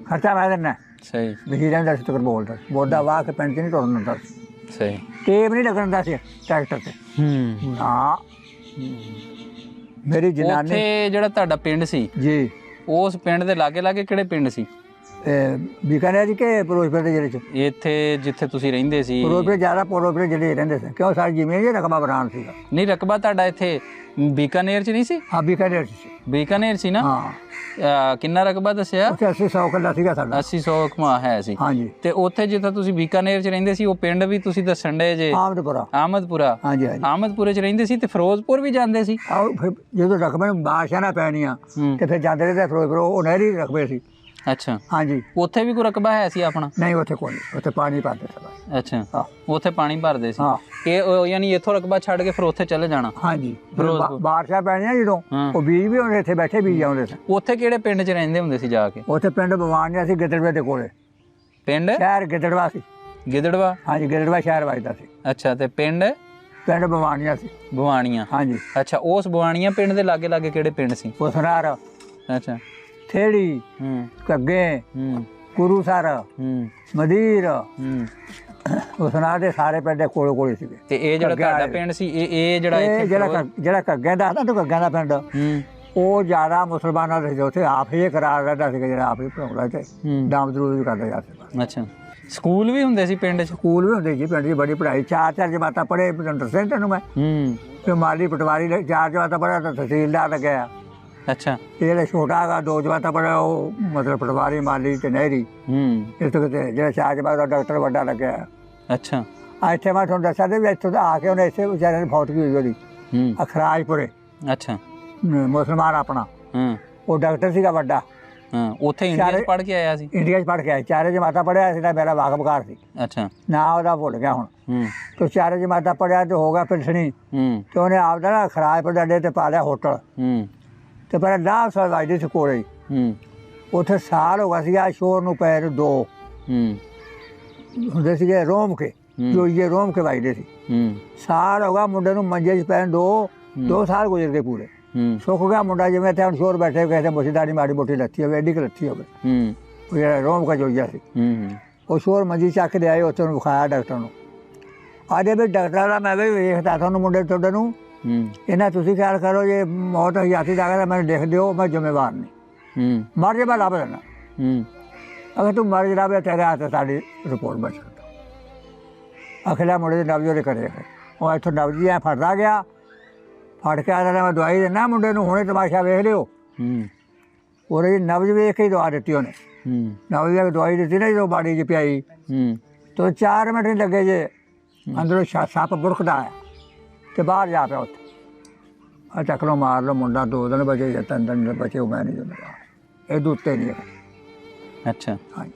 ਖਰਚਾ ਮੈਂ ਦਿੰਦਾ। ਸਹੀ। ਬਸ਼ੀਰ ਅਹਿਮਦ ਸੀ ਤੱਕ ਬੋਲਦਾ, ਬੋਦਾ ਵਾਹ ਕੇ ਪਿੰਡ 'ਚ ਨਹੀਂ ਟੁਰਨ ਦਿੰਦਾ ਸੀ। ਸਹੀ। ਟੇਪ ਨਹੀਂ ਲੱਗਣ ਦਿੰਦਾ ਸੀ ਟਰੈਕਟਰ ਤੇ। ਹਾਂ, ਮੇਰੀ ਜਨਾਨੀ। ਉੱਥੇ ਜਿਹੜਾ ਤੁਹਾਡਾ ਪਿੰਡ ਸੀ ਜੀ, ਉਸ ਪਿੰਡ ਦੇ ਲਾਗੇ ਲਾਗੇ ਕਿਹੜੇ ਪਿੰਡ ਸੀ? ਬੀਕਾਨੇਰ ਜੀ ਕਿ ਫਿਰੋਜ਼ਪੁਰ ਦੇ ਜ਼ਿਲ੍ਹੇ 'ਚ? ਇੱਥੇ ਜਿੱਥੇ ਤੁਸੀਂ ਰਹਿੰਦੇ ਸੀ ਫਿਰੋਜ਼ਪੁਰ ਜ਼ਿਆਦਾ, ਫਿਰੋਜ਼ਪੁਰ ਜ਼ਿਲ੍ਹੇ ਰਹਿੰਦੇ ਸੀ। ਕਿਉਂ? ਸਾਡੀ ਜ਼ਮੀਨ ਜੀ ਰਕਬਾ ਬਰਾਨ ਸੀਗਾ। ਨਹੀਂ, ਰਕਬਾ ਤੁਹਾਡਾ ਇੱਥੇ ਬੀਕਾਨੇਰ 'ਚ ਨਹੀਂ ਸੀ? ਹਾਂ, ਬੀਕਾਨੇਰ 'ਚ ਸੀ। ਬੀਕਾਨੇਰ ਸੀ ਨਾ? ਹਾਂ। ਕਿੰਨਾ ਰਕਬਾ ਦੱਸਿਆ? ਉੱਥੇ 80-100 ਕਿੱਲਾ ਸੀਗਾ ਸਾਡਾ। 80-100 ਕਮਾ ਹੈ ਸੀ। ਹਾਂਜੀ। ਤੇ ਉੱਥੇ ਜਿੱਥੇ ਤੁਸੀਂ ਬੀਕਾਨੇਰ 'ਚ ਰਹਿੰਦੇ ਸੀ ਉਹ ਪਿੰਡ ਵੀ ਤੁਸੀਂ ਦੱਸਣ ਦੇ ਜੇ? ਆਮਦਪੁਰਾ। ਹਾਂਜੀ ਹਾਂਜੀ, ਆਮਦਪੁਰੇ 'ਚ ਰਹਿੰਦੇ ਸੀ ਤੇ ਫਿਰੋਜ਼ਪੁਰ ਵੀ ਜਾਂਦੇ ਸੀ? ਜਦੋਂ ਰਕਬੇ ਨੂੰ ਬਾਦਸ਼ਾਹ ਨਾ ਪੈਣੀਆਂ ਤੇ ਫਿਰ ਜਾਂਦੇ ਰਹੇ ਫਿਰੋਜ਼ਪੁਰ, ਉਹ ਨਹਿਰੀ ਰਕਬੇ ਸੀ। ਅੱਛਾ। ਹਾਂਜੀ। ਉੱਥੇ ਵੀ ਕੋਈ ਰਕਬਾ ਹੈ ਸੀ ਆਪਣਾ? ਨਹੀਂ, ਉੱਥੇ ਕੋਈ ਨਹੀਂ, ਉੱਥੇ ਪਾਣੀ ਭਰਦੇ ਸੀ। ਅੱਛਾ, ਉੱਥੇ ਪਾਣੀ ਭਰਦੇ ਸੀ। ਇਹ ਯਾਨੀ ਇੱਥੋਂ ਰਕਬਾ ਛੱਡ ਕੇ ਫਿਰ ਉੱਥੇ ਚਲੇ ਜਾਣਾ? ਹਾਂਜੀ। ਬਾਰਿਸ਼ਾਂ ਪੈਣੀਆਂ ਜਦੋਂ, ਉਹ ਬੀਜ ਵੀ ਹੁੰਦੇ ਇੱਥੇ ਬੈਠੇ ਬੀਜ ਆਉਂਦੇ ਸੀ। ਉੱਥੇ ਕਿਹੜੇ ਪਿੰਡ 'ਚ ਰਹਿੰਦੇ ਹੁੰਦੇ ਸੀ ਜਾ ਕੇ? ਉੱਥੇ ਪਿੰਡ ਬਵਾਨੀਆ ਸੀ, ਗਿੱਦੜਵੇ ਦੇ ਕੋਲੇ। ਪਿੰਡ? ਸ਼ਹਿਰ ਗਿੱਦੜਵਾ ਸੀ। ਗਿੱਦੜਵਾ? ਹਾਂਜੀ, ਗਿੱਦੜਵਾ ਸ਼ਹਿਰ ਵੱਜਦਾ ਸੀ। ਅੱਛਾ, ਤੇ ਪਿੰਡ? ਪਿੰਡ ਬਵਾਨੀਆ ਸੀ। ਬਵਾਨੀਆ? ਹਾਂਜੀ। ਅੱਛਾ, ਉਸ ਬਵਾਨੀਆ ਪਿੰਡ ਦੇ ਲਾਗੇ ਲਾਗੇ ਕਿਹੜੇ ਪਿੰਡ ਸੀ? ਉਸਰਾਰ। ਅੱਛਾ। ਥੇੜੀ, ਘੱਗੇ, ਗੁਰੂਸਰ, ਮਦੀਰ, ਉਸਨਾਰ ਦੇ ਸਾਰੇ ਪਿੰਡ ਕੋਲੇ ਕੋਲੇ ਸੀਗੇ। ਤੇ ਇਹ ਜਿਹੜਾ ਤੁਹਾਡਾ ਪਿੰਡ ਸੀ, ਇਹ ਜਿਹੜਾ ਘੱਗੇ ਦਾ ਨਾ, ਘੱਗਿਆਂ ਦਾ ਪਿੰਡ, ਉਹ ਜ਼ਿਆਦਾ ਮੁਸਲਮਾਨਾਂ ਦੇ ਸੀ। ਉੱਥੇ ਆਪ ਹੀ ਕਰਾਰ ਰਹਿੰਦਾ ਸੀਗਾ, ਜਿਹੜਾ ਆਪ ਹੀ ਪੜਾਉਂਦਾ ਤੇ ਦਾਮਦਰੂਦ ਵੀ ਕਰਦਾ ਜਾਂਦਾ। ਅੱਛਾ। ਸਕੂਲ ਵੀ ਹੁੰਦੇ ਸੀ ਪਿੰਡ 'ਚ? ਸਕੂਲ ਵੀ ਹੁੰਦੇ ਸੀ ਪਿੰਡ 'ਚ, ਬੜੀ ਪੜ੍ਹਾਈ। 4 ਜਮਾਤਾਂ ਪੜ੍ਹੇ, ਦੱਸਿਆ ਤੈਨੂੰ ਮੈਂ। ਤੇ ਮਾਲੀ ਪਟਵਾਰੀ 4 ਜਮਾਤਾਂ ਪੜ੍ਹਿਆ ਤਾਂ ਤਹਿਸੀਲਦਾਰ ਲੱਗਿਆ। ਅੱਛਾ। ਇਹ ਜਿਹੜਾ ਛੋਟਾ ਹੈਗਾ 2 ਜਮਾਤਾਂ ਪੜ੍ਹਿਆ, ਉਹ ਮਤਲਬ ਪਟਵਾਰੀ, ਮਾਲੀ ਤੇ ਨਹਿਰੀ। ਇਸ ਤੋਂ ਕਿਤੇ ਜਿਹੜਾ 4 ਜਮਾਤ ਦਾ ਡਾਕਟਰ ਵੱਡਾ ਲੱਗਿਆ। ਅੱਛਾ। ਇੱਥੇ ਮੈਂ ਤੁਹਾਨੂੰ ਦੱਸਿਆ ਵੀ ਇੱਥੋਂ ਆ ਕੇ ਉਹਨੇ ਇਸੇ ਵਿਚਾਰੇ ਨੇ ਫੌਤ ਹੋਈ ਉਹਦੀ, ਅਖਰਾਜਪੁਰੇ। ਅੱਛਾ। ਮੁਸਲਮਾਨ ਆਪਣਾ, ਉਹ ਡਾਕਟਰ ਸੀਗਾ ਵੱਡਾ। ਉੱਥੇ ਇੰਡੀਆ 'ਚ ਪੜ੍ਹ ਕੇ ਆਇਆ ਸੀ? ਇੰਡੀਆ 'ਚ ਪੜ੍ਹ ਕੇ ਆਇਆ। 4 ਜਮਾਤਾਂ ਪੜ੍ਹਿਆ ਸੀ ਤਾਂ ਮੇਰਾ ਵਾਕਫਕਾਰ ਸੀ। ਅੱਛਾ। ਨਾ ਉਹਦਾ ਭੁੱਲ ਗਿਆ ਹੁਣ। ਤੇ 4 ਜਮਾਤਾਂ ਪੜ੍ਹਿਆ ਤੇ ਹੋ ਗਿਆ ਪਿਲਸਣੀ, ਤੇ ਉਹਨੇ ਆਪਦਾ ਨਾ ਖਰਾਜਪੁਰ ਦੇ ਅੱਡੇ ਤੇ ਪਾ ਲਿਆ ਹੋਟਲ। ਤੇ ਪਹਿਲਾਂ 10 ਸਾਲ ਵੱਜਦੇ ਸੀ ਕੋਲੇ। ਉੱਥੇ ਸਾਲ ਹੋ ਗਿਆ ਸੀਗਾ ਸ਼ੋਰ ਨੂੰ ਪੈਰ 2 ਹੁੰਦੇ ਸੀਗੇ ਰੋਮ ਕੇ, ਜੋ ਇਹ ਰੋਮ ਕੇ ਵੱਜਦੇ ਸੀ। ਸਾਲ ਹੋ ਗਿਆ ਮੁੰਡੇ ਨੂੰ ਮੰਜੇ 'ਚ ਪੈਣ 2, 2 ਸਾਲ ਗੁਜ਼ਰ ਗਏ ਪੂਰੇ। ਸੁੱਕ ਗਿਆ ਮੁੰਡਾ, ਜਿਵੇਂ ਇੱਥੇ ਹੁਣ ਸ਼ੋਰ ਬੈਠੇ ਕਿਸੇ ਮੁਛੀਦਾਰੀ ਮਾੜੀ ਮੋਟੀ ਲੱਥੀ ਹੋਵੇ, ਐਡੀ ਕੁ ਲੱਥੀ ਹੋਵੇ। ਉਹ ਜਿਹੜਾ ਰੋਮ ਕਜੋਈਆ ਸੀ, ਉਹ ਸ਼ੋਰ ਮੰਜੀ ਚੱਕ ਦੇ ਆਏ, ਉੱਥੇ ਉਹਨੂੰ ਵਿਖਾਇਆ ਡਾਕਟਰ ਨੂੰ। ਆਦੇ ਵੀ ਡਾਕਟਰ ਦਾ ਮੈਂ ਵੀ ਵੇਖਦਾ ਤੁਹਾਨੂੰ ਮੁੰਡੇ ਤੁਹਾਡੇ ਨੂੰ, ਇਹਨਾਂ ਤੁਸੀਂ ਖਿਆਲ ਕਰੋ ਜੇ ਮੌਤ ਹਯਾਤੀ ਦਾ ਕਹਿੰਦਾ ਮੈਨੂੰ ਲਿਖ ਦਿਓ, ਮੈਂ ਜ਼ਿੰਮੇਵਾਰ ਨਹੀਂ, ਮਰ ਜੇ ਮੈਂ ਲੱਭ ਦੇਣਾ। ਅਗਰ ਤੂੰ ਮਰ ਜਰਾ ਤੇਰੇ ਹੱਥ ਸਾਡੀ ਰਿਪੋਰਟ ਬਚ ਸਕਦਾ। ਅਖਿਲਾ ਮੁੰਡੇ ਦੇ ਨਬਜ਼ ਉਹਦੇ ਕਰੇ, ਉਹ ਇੱਥੋਂ ਨਬਜ਼ ਐ ਫੜਦਾ ਗਿਆ, ਫੜ ਕੇ ਆ ਮੈਂ ਦਵਾਈ ਦਿੰਦਾ ਮੁੰਡੇ ਨੂੰ, ਹੁਣੇ ਤਮਾਸ਼ਾ ਵੇਖ ਲਿਓ। ਉਹਦੇ ਨਬਜ਼ ਵੇਖ ਕੇ ਹੀ ਦਵਾ ਦਿੱਤੀ ਉਹਨੇ, ਨਬਜ਼ ਵੇਖ ਦਵਾਈ ਦਿੱਤੀ ਨਾ ਜਦੋਂ ਬਾੜੀ 'ਚ ਪਿਆਈ, ਤਾਂ 4 ਮਿੰਟ ਨਹੀਂ ਲੱਗੇ ਜੇ ਅੰਦਰੋਂ ਸੱਪ ਬੁੜਕਦਾ ਹੈ ਤੇ ਬਾਹਰ ਜਾ ਪਿਆ ਉੱਥੇ। ਆ ਚੱਕ ਲਓ, ਮਾਰ ਲਓ ਮੁੰਡਾ, 2 ਦਿਨ ਬਚੇ ਜਾਂ 3 ਦਿਨ ਬਚੇ, ਉਹ ਮੈਂ ਨਹੀਂ ਜ਼ਿੰਮੇਵਾਰ, ਇਹਦੇ ਉੱਤੇ ਨਹੀਂ ਹੈ। ਅੱਛਾ, ਹਾਂਜੀ,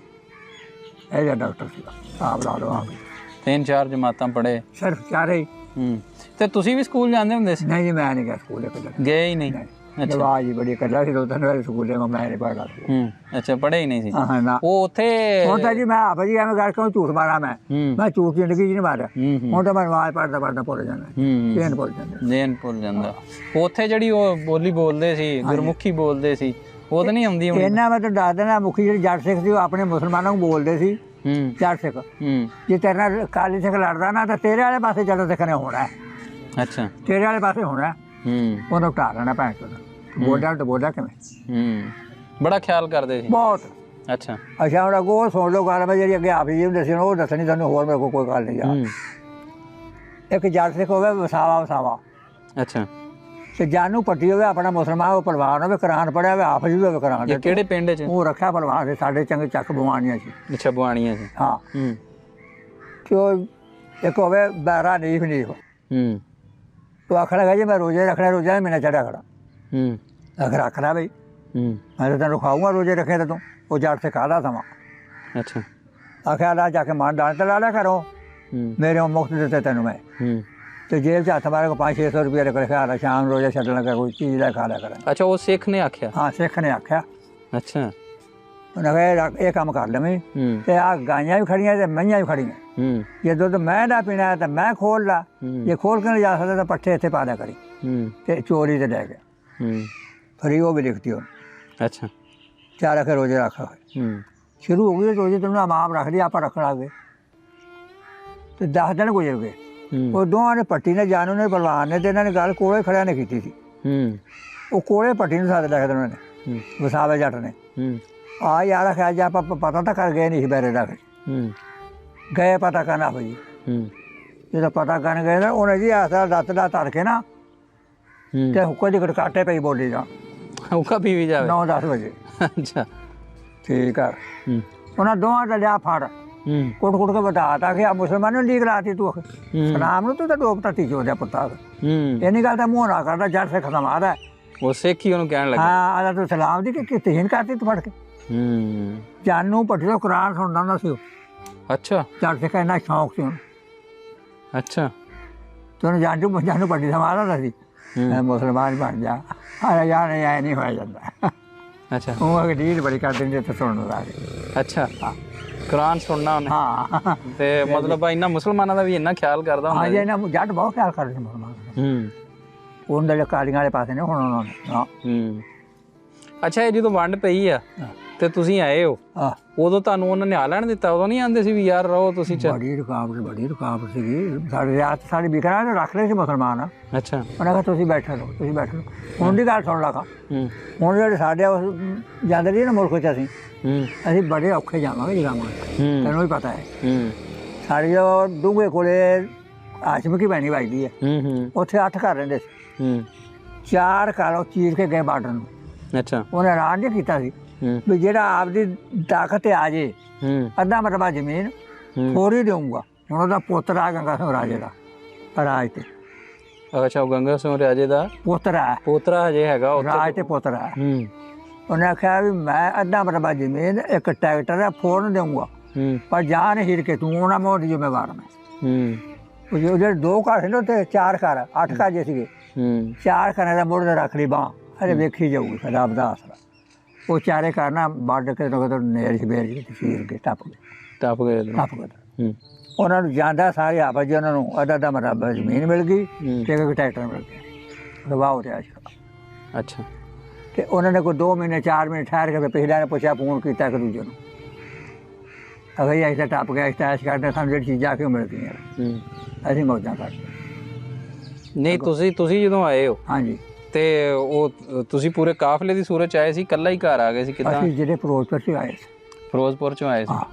ਇਹ ਜਿਹਾ ਡਾਕਟਰ ਸੀਗਾ, ਆਪ ਲਾ ਲਓ। ਆਪ 3-4 ਜਮਾਤਾਂ ਪੜ੍ਹੇ ਸਿਰਫ 4 ਹੀ। ਤੇ ਤੁਸੀਂ ਵੀ ਸਕੂਲ ਜਾਂਦੇ ਹੁੰਦੇ ਸੀ? ਨਹੀਂ ਜੀ, ਮੈਂ ਨਹੀਂ ਗਿਆ ਸਕੂਲੇ ਕਦੇ, ਗਏ ਹੀ ਨਹੀਂ। ਅੱਛਾ, ਆਵਾਜ਼ ਹੀ ਬੜੀ ਕਰਦਾ ਸੀ, 2-3 ਵਾਰ ਸਕੂਲੇ ਮੈਂ ਨਹੀਂ ਪੜ੍ਹਦਾ ਸੀ। ਅੱਛਾ, ਪੜ੍ਹੇ ਹੀ ਨਹੀਂ ਸੀ? ਹਾਂ ਨਾ, ਉਹ ਉੱਥੇ ਹੁਣ ਤਾਂ ਜੀ ਮੈਂ ਆਪ ਜੀ ਐਵੇਂ ਕਰ ਕਿਉਂ ਝੂਠ ਮਾਰਾਂ, ਮੈਂ ਝੂਠ ਜ਼ਿੰਦਗੀ 'ਚ ਨਹੀਂ ਮਾਰਿਆ। ਹੁਣ ਤਾਂ ਮੈਂ ਆਵਾਜ਼ ਪੜ੍ਹਦਾ ਭੁੱਲ ਜਾਂਦਾ, ਜੇਨ ਭੁੱਲ ਜਾਂਦਾ, ਜੇਨ ਭੁੱਲ ਜਾਂਦਾ। ਉੱਥੇ ਜਿਹੜੀ ਉਹ ਬੋਲੀ ਬੋਲਦੇ ਸੀ, ਗੁਰਮੁਖੀ ਬੋਲਦੇ ਸੀ, ਉਹ ਤਾਂ ਨਹੀਂ ਆਉਂਦੀ ਹੁਣ? ਇਹਨਾਂ ਮੈਂ ਤਾਂ ਦੱਸ ਦੇਣਾ, ਮੁਖੀ ਜਿਹੜੀ ਜੱਟ ਸਿੱਖ ਸੀ ਉਹ ਆਪਣੇ ਮੁਸਲਮਾਨਾਂ ਨੂੰ ਬੋਲਦੇ ਸੀ, ਜੱਟ ਸਿੱਖ। ਜੇ ਤੇਰੇ ਨਾਲ ਕਾਲੀ ਸਿੱਖ ਲੜਦਾ ਨਾ ਤਾਂ ਤੇਰੇ ਵਾਲੇ ਪਾਸੇ ਜੱਟ ਸਿੱਖ ਨੇ ਹੋਣਾ ਹੈ। ਅੱਛਾ, ਤੇਰੇ ਵਾਲੇ ਪਾਸੇ ਹੋਣਾ, ਉਹਨੂੰ ਢਾ ਲੈਣਾ ਭੈਣ ਚੋਦ, ਬੋਲਦਾ ਤਾਂ ਬੋਲਦਾ ਕਿਵੇਂ। ਬੜਾ ਖਿਆਲ ਕਰਦੇ ਸੀ ਬਹੁਤ। ਅੱਛਾ ਅੱਛਾ, ਹੁਣ ਅੱਗੋਂ ਸੁਣ ਲਓ ਗੱਲ, ਮੈਂ ਜਿਹੜੀ ਅੱਗੇ ਆਪ ਜੀ ਦੱਸੀ ਉਹ ਦੱਸਣੀ ਤੁਹਾਨੂੰ, ਹੋਰ ਮੇਰੇ ਕੋਲ ਕੋਈ ਗੱਲ ਨਹੀਂ ਯਾਰ। ਇੱਕ ਜੱਟ ਸਿੱਖ ਹੋਵੇ ਵਸਾਵਾ, ਅੱਛਾ, ਤੇ ਜਾਨੂ ਪੱਟੀ ਹੋਵੇ, ਆਪਣਾ ਮੁਸਲਮਾਨ ਉਹ ਪਰਵਾਨ ਹੋਵੇ, ਕੁਰਾਨ ਪੜ੍ਹਿਆ ਹੋਵੇ, ਹਾਫਿਜ਼ ਵੀ ਹੋਵੇ ਕੁਰਾਨ ਦੇ। ਕਿਹੜੇ ਪਿੰਡ 'ਚ ਉਹ ਰੱਖਿਆ ਪਰਵਾਨ ਦੇ, ਸਾਡੇ ਚੰਗੇ ਚੱਕ ਬਵਾਨੀਆਂ ਸੀ। ਅੱਛਾ, ਬਵਾਨੀਆਂ ਸੀ। ਹਾਂ, ਤੇ ਉਹ ਇੱਕ ਹੋਵੇ ਬਹਿਰਾ ਨੀਫ, ਤੂੰ ਆਖਣ ਲੱਗਾ ਜੀ ਮੈਂ ਰੋਜ਼ੇ ਰੱਖਣਾ, ਰੋਜ਼ਾ ਮਹੀਨਾ ਚੜਿਆ ਖੜਾ, ਅਗਰ ਰੱਖਣਾ ਬਈ ਮੈਂ ਤਾਂ ਤੈਨੂੰ ਖਾਊਂਗਾ ਰੋਜ਼ੇ ਰੱਖੇ ਤਾਂ ਤੂੰ। ਉਹ ਜੱਟ ਸੇ ਕਾਹਦਾ ਸਮਾਂ। ਅੱਛਾ, ਆਖਿਆ ਲਾ ਜਾ ਕੇ ਮਨ ਡਾਂਟ ਲਾ ਲਿਆ ਕਰੋ, ਮੇਰੇ ਮੁਫਤ ਦਿੱਤੇ ਤੈਨੂੰ ਮੈਂ, ਤੇ ਜੇਬ 'ਚ ਹੱਥ ਮਾਰੇ ਕੋ 500-600 ਰੁਪਏ ਰੱਖ ਲਿਆ, ਸ਼ਾਮ ਰੋਜ਼ਾ ਛੱਡਣ ਲੱਗਾ ਕੋਈ ਚੀਜ਼ ਦਾ ਖਾ ਲਿਆ ਕਰਾਂ। ਅੱਛਾ, ਉਹ ਸਿੱਖ ਨੇ ਆਖਿਆ? ਹਾਂ, ਸਿੱਖ ਨੇ ਆਖਿਆ। ਅੱਛਾ, ਉਹਨੇ ਕਿਹਾ ਇਹ ਕੰਮ ਕਰ ਲਵੇਂ, ਤੇ ਆਹ ਗਾਈਆਂ ਵੀ ਖੜੀਆਂ ਤੇ ਮਈਆਂ ਵੀ ਖੜੀਆਂ, ਜੇ ਦੁੱਧ ਮੈਂ ਦਾ ਪੀਣਾ ਤਾਂ ਮੈਂ ਖੋਲ ਲਾ, ਜੇ ਖੋਲ ਕੇ ਨਹੀਂ ਜਾ ਸਕਦਾ ਤਾਂ ਪੱਠੇ ਇੱਥੇ ਪਾ ਦਿਆ ਕਰੀ। ਤੇ ਚੋਰੀ ਤੇ ਲੈ ਗਿਆ, ਫਰੀ ਉਹ ਵੀ ਲਿਖਤੀ ਉਹਨੇ। ਅੱਛਾ, 4 ਆਖੇ ਰੋਜ਼ੇ ਰੱਖ ਸ਼ੁਰੂ ਹੋ ਗਈ, ਰੋਜ਼ੇ ਤੈਨੂੰ ਆਪ ਰੱਖ ਲਈ, ਆਪਾਂ ਰੱਖਣ ਲੱਗ ਗਏ, ਤੇ 10 ਦਿਨ ਗੁਜ਼ਰ ਗਏ। ਉਹ ਦੋਵਾਂ ਨੇ ਪੱਟੀ ਨੇ, ਜਾਨੂ ਨੇ, ਭਲਵਾਨ ਨੇ, ਤੇ ਇਹਨਾਂ ਨੇ ਗੱਲ ਕੋਲੇ ਖੜਿਆ ਨੇ ਕੀਤੀ ਸੀ। ਉਹ ਕੋਲੇ ਪੱਟੀ ਨੂੰ ਸੱਦ ਲਿਆ ਉਹਨਾਂ ਨੇ, ਵਸਾਵੇ ਜੱਟ ਨੇ। ਆ ਯਾਰ ਆਖਿਆ ਜੀ ਆਪਾਂ ਪਤਾ ਤਾਂ ਕਰ ਗਏ ਨਹੀਂ ਸੀ ਬੈਰੇ ਦਾ, ਗਏ ਪਤਾ ਕਰਨਾ ਭਾਈ। ਜਦੋਂ ਪਤਾ ਕਰਨ ਗਏ ਨਾ, ਉਹਨੇ ਜੀ ਆਸਰਾ ਲੱਤ ਦਾ ਧਰ ਕੇ ਨਾ, ਤੇ ਹੁੱਕੇ ਦੀ ਗਟਕਾਟੇ ਪਈ ਬੋਲੀ ਦਾ, ਹੁੱਕਾ ਪੀ ਵੀ ਜਾਵੇ 9-10 ਵਜੇ। ਅੱਛਾ, ਠੀਕ ਆ। ਉਹਨਾਂ ਦੋਵਾਂ ਦਾ ਲਿਆ ਫੜ, ਕੁੱਟ ਕੇ ਬਤਾਤਾ ਕਿ ਆ ਮੁਸਲਮਾਨ ਨੂੰ ਲੀਕ ਲਾਤੀ ਤੂੰ, ਸਲਾਮ ਨੂੰ ਤੂੰ ਤਾਂ ਡੋਬਤਾ ਤੀ ਚੋਦਿਆ ਪੁੱਤਾ। ਇੰਨੀ ਗੱਲ ਤਾਂ ਮੂੰਹ ਨਾ ਕਰਦਾ, ਜੱਟ ਸਿੱਖ ਦਾ ਮਾਰ ਹੈ। ਉਹ ਸਿੱਖ ਹੀ ਉਹਨੂੰ ਕਹਿਣ ਲੱਗਾ, ਹਾਂ ਆਦਾ ਤੂੰ ਸਲਾਮ ਦੀ ਕਿ ਤਹੀਨ ਕਰਤੀ ਤੂੰ ਫੜ ਕੇ। ਜਾਨੂ ਪੱਟੀ ਦਾ ਕੁਰਾਨ ਸੁਣਦਾ ਹੁੰਦਾ ਸੀ ਉਹ। ਅੱਛਾ, ਜੱਟ ਸਿੱਖ ਇੰਨਾ ਸ਼ੌਂਕ ਸੀ ਉਹਨੂੰ। ਅੱਛਾ, ਤੇ ਉਹਨੂੰ ਜਾਨੂ ਪੱਟੀ ਦਾ ਮਾਰ ਹੁੰਦਾ ਸੀ, ਮੁਸਲਮਾਨ ਬਣ ਜਾ। ਯਾਰ ਐ ਨਹੀਂ ਹੋਇਆ ਜਾਂਦਾ। ਅੱਛਾ, ਉਹ ਅਗੇ ਡੀਲ ਬੜੀ ਕਰ ਦਿੰਦੇ ਤੇ ਸੁਣਨ ਲੱਗ। ਅੱਛਾ, ਕੁਰਾਨ ਸੁਣਨਾ ਉਹਨੇ। ਹਾਂ, ਤੇ ਮਤਲਬ ਇੰਨਾ ਮੁਸਲਮਾਨਾਂ ਦਾ ਵੀ ਇੰਨਾ ਖਿਆਲ ਕਰਦਾ ਹੁੰਦਾ। ਹਾਂਜੀ, ਇਹਨਾਂ ਜੱਟ ਬਹੁਤ ਖਿਆਲ ਕਰਦੇ ਸੀ ਮੁਸਲਮਾਨ। ਉਹਨਾਂ ਦੇ ਕਾਲੀਆਂ ਵਾਲੇ ਪਾਸੇ ਨੇ ਹੁਣ ਉਹਨਾਂ ਨੇ। ਅੱਛਾ, ਇਹ ਜਦੋਂ ਵੰਡ ਪਈ ਆ ਤੇ ਤੁਸੀਂ ਆਏ ਹੋ, ਉਦੋਂ ਤੁਹਾਨੂੰ ਉਹਨਾਂ ਨੇ ਆ ਲੈਣ ਦਿੱਤਾ? ਉਦੋਂ ਨਹੀਂ ਆਉਂਦੇ ਸੀ ਵੀ ਯਾਰ ਰਹੋ ਤੁਸੀਂ? ਬੜੀ ਰੁਕਾਵਟ ਸੀਗੀ ਸਾਡੇ ਰਿਆਸਤ, ਸਾਡੀ ਬਿਕਰਾਂ ਨੇ ਰੱਖ ਲਏ ਸੀ ਮੁਸਲਮਾਨ। ਅੱਛਾ, ਉਹਨਾਂ ਕਿਹਾ ਤੁਸੀਂ ਬੈਠੇ ਰਹੋ, ਤੁਸੀਂ ਬੈਠੇ ਰਹੋ। ਹੁਣ ਦੀ ਗੱਲ ਸੁਣ ਲਾ, ਹੁਣ ਜਿਹੜੇ ਸਾਡੇ ਜਾਂਦੇ ਸੀ ਨਾ ਮੁਲਕ 'ਚ, ਅਸੀਂ ਬੜੇ ਔਖੇ ਜਾਵਾਂਗੇ ਜਗਾਵਾਂਗੇ, ਤੈਨੂੰ ਵੀ ਪਤਾ ਹੈ। ਸਾਡੀ ਡੂੰਘੇ ਕੋਲੇ ਆਸ਼ਮਕੀ ਭੈਣੀ ਵੱਜਦੀ ਹੈ, ਉੱਥੇ 8 ਘਰ ਰਹਿੰਦੇ ਸੀ। 4 ਘਰ ਉਹ ਚੀਰ ਕੇ ਗਏ ਬਾਰਡਰ ਨੂੰ। ਅੱਛਾ, ਉਹਨੇ ਐਲਾਨ ਜਿਹਾ ਕੀਤਾ ਸੀ ਵੀ ਜਿਹੜਾ ਆਪਦੀ ਤਾਕਤ ਤੇ ਆ ਜੇ, ਅੱਧਾ ਮਰਬਾ ਜ਼ਮੀਨ ਹੋਰ ਹੀ ਦੇਊਂਗਾ। ਹੁਣ ਉਹਦਾ ਪੋਤਰਾ ਗੰਗਾ ਸਿੰਘ ਰਾਜੇ ਦਾ ਰਾਜ ਤੇ। ਅੱਛਾ, ਉਹ ਗੰਗਾ ਸਿੰਘ ਰਾਜੇ ਦਾ ਪੋਤਰਾ ਹਜੇ ਹੈਗਾ ਰਾਜ ਤੇ ਪੋਤਰਾ। ਉਹਨੇ ਆਖਿਆ ਵੀ ਮੈਂ ਅੱਧਾ ਮਰਬਾ ਜ਼ਮੀਨ, ਇੱਕ ਟਰੈਕਟਰ ਹੈ, ਫੌਰਨ ਦੇਊਂਗਾ, ਪਰ ਜਾਨ ਹੀਰ ਕੇ ਤੂੰ ਉਹਨਾਂ ਮੋਹ ਦੀ ਜ਼ਿੰਮੇਵਾਰ ਮੈਂ। ਉਹ ਜਿਹੜੇ 2 ਘਰ ਸੀ ਨਾ ਉੱਥੇ, 4 ਘਰ, 8 ਘਰ ਜੇ ਸੀਗੇ, 4 ਘਰਾਂ ਦਾ ਮੁੜ ਦਾ ਰੱਖ ਲਈ ਬਾਂਹ, ਅਰੇ ਵੇਖੀ ਜਾਊਗੀ ਰੱਬ ਦਾ ਆਸਰਾ। ਉਹ 4 ਘਰ ਨਾ ਵੱਢ ਕੇ ਨੇਰ ਸਵੇਰ ਜੀ ਚੀਰ ਕੇ ਟੱਪ ਗਏ। ਉਹਨਾਂ ਨੂੰ ਜਾਂਦਾ ਸਾਰੇ ਆਪਸ ਜੀ, ਉਹਨਾਂ ਨੂੰ ਅੱਧਾ ਮਰਬਾ ਜ਼ਮੀਨ ਮਿਲ ਗਈ ਤੇ ਇੱਕ ਟਰੈਕਟਰ ਮਿਲ ਗਿਆ। ਦਬਾਅ ਹੋ ਰਿਹਾ ਸੀਗਾ। ਅੱਛਾ। ਤੇ ਉਹਨਾਂ ਨੇ ਕੋਈ 2 ਮਹੀਨੇ 4 ਮਹੀਨੇ ਠਹਿਰ ਕੇ ਫਿਰ ਪਿਛਲਿਆਂ ਨੇ ਪੁੱਛਿਆ, ਫੋਨ ਕੀਤਾ ਇੱਕ ਦੂਜੇ ਨੂੰ, ਅਗਰ ਅਸੀਂ ਤਾਂ ਟੱਪ ਗਿਆ, ਐਸ਼ ਕਰਦੇ, ਸਾਨੂੰ ਜਿਹੜੀ ਚੀਜ਼ਾਂ ਕਿਉਂ ਮਿਲ ਗਈਆਂ, ਅਸੀਂ ਮੌਜਾਂ ਕਰਦੇ। ਨਹੀਂ ਤੁਸੀਂ ਜਦੋਂ ਆਏ ਹੋ ਹਾਂਜੀ, ਤੇ ਉਹ ਤੁਸੀਂ ਪੂਰੇ ਕਾਫਲੇ ਦੀ ਸੂਰਤ 'ਚ ਆਏ ਸੀ, ਇਕੱਲਾ ਹੀ ਘਰ ਆ ਗਏ ਸੀ ਕਿੱਦਾਂ? ਅਸੀਂ ਜਿਹੜੇ ਫਿਰੋਜ਼ਪੁਰ 'ਚ ਆਏ ਸੀ। ਫਿਰੋਜ਼ਪੁਰ 'ਚੋਂ ਆਏ ਸੀ? ਹਾਂ।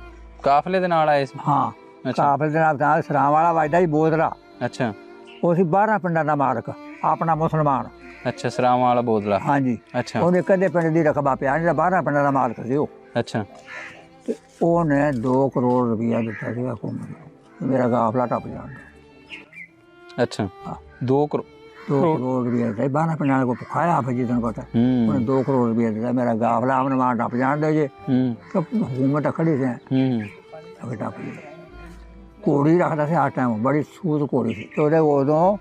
ਕਾਫਲੇ ਦੇ ਨਾਲ ਆਏ ਸੀ? ਹਾਂ, ਕਾਫਲੇ ਦੇ ਨਾਲ ਸਰਾਂ ਵਾਲਾ ਵੱਜਦਾ ਸੀ ਬੋਦਲਾ। ਅੱਛਾ। ਉਹ ਸੀ 12 ਪਿੰਡਾਂ ਦਾ ਮਾਲਕ, ਆਪਣਾ ਮੁਸਲਮਾਨ। ਅੱਛਾ, ਸਰਾਵਾਂ ਵਾਲਾ ਬੋਦਲਾ। ਹਾਂਜੀ। ਅੱਛਾ। ਉਹਨੇ ਕਦੇ ਪਿੰਡ ਦੀ ਰਕਬਾ ਪਿਆ ਨਹੀਂ, 12 ਪਿੰਡਾਂ ਦਾ ਮਾਲਕ ਸੀ ਉਹ। ਅੱਛਾ। ਤੇ ਉਹਨੇ 2 ਕਰੋੜ ਰੁਪਇਆ ਦਿੱਤਾ ਸੀ ਹਕੂਮਤ ਨੂੰ, ਮੇਰਾ ਕਾਫਲਾ ਟੱਪ ਜਾਣਾ। ਅੱਛਾ। ਹਾਂ। 2 ਕਰੋੜ 2 ਕਰੋੜ ਰੁਪਇਆ ਦਿੱਤਾ, 12 ਪਿੰਡਾਂ को ਖਾਇਆ ਆਪ ਜੀ, ਤੈਨੂੰ ਪਤਾ। ਉਹਨੇ 2 ਕਰੋੜ ਰੁਪਇਆ ਦਿੱਤਾ, ਮੇਰਾ ਕਾਫਲਾ ਅਮਨ ਮਾਨ ਟੱਪ ਜਾਣ ਦੇ ਜੇ। ਹਕੂਮਤ ਖੜੀ ਸੀ ਅਗੇ ਟੱਪ ਜੀ। ਘੋੜੀ ਰੱਖਦਾ ਸੀ ਹਰ ਟਾਈਮ, ਬੜੀ ਸੂਦ ਘੋੜੀ ਸੀ। ਤੇ ਉਹਦੇ ਉਦੋਂ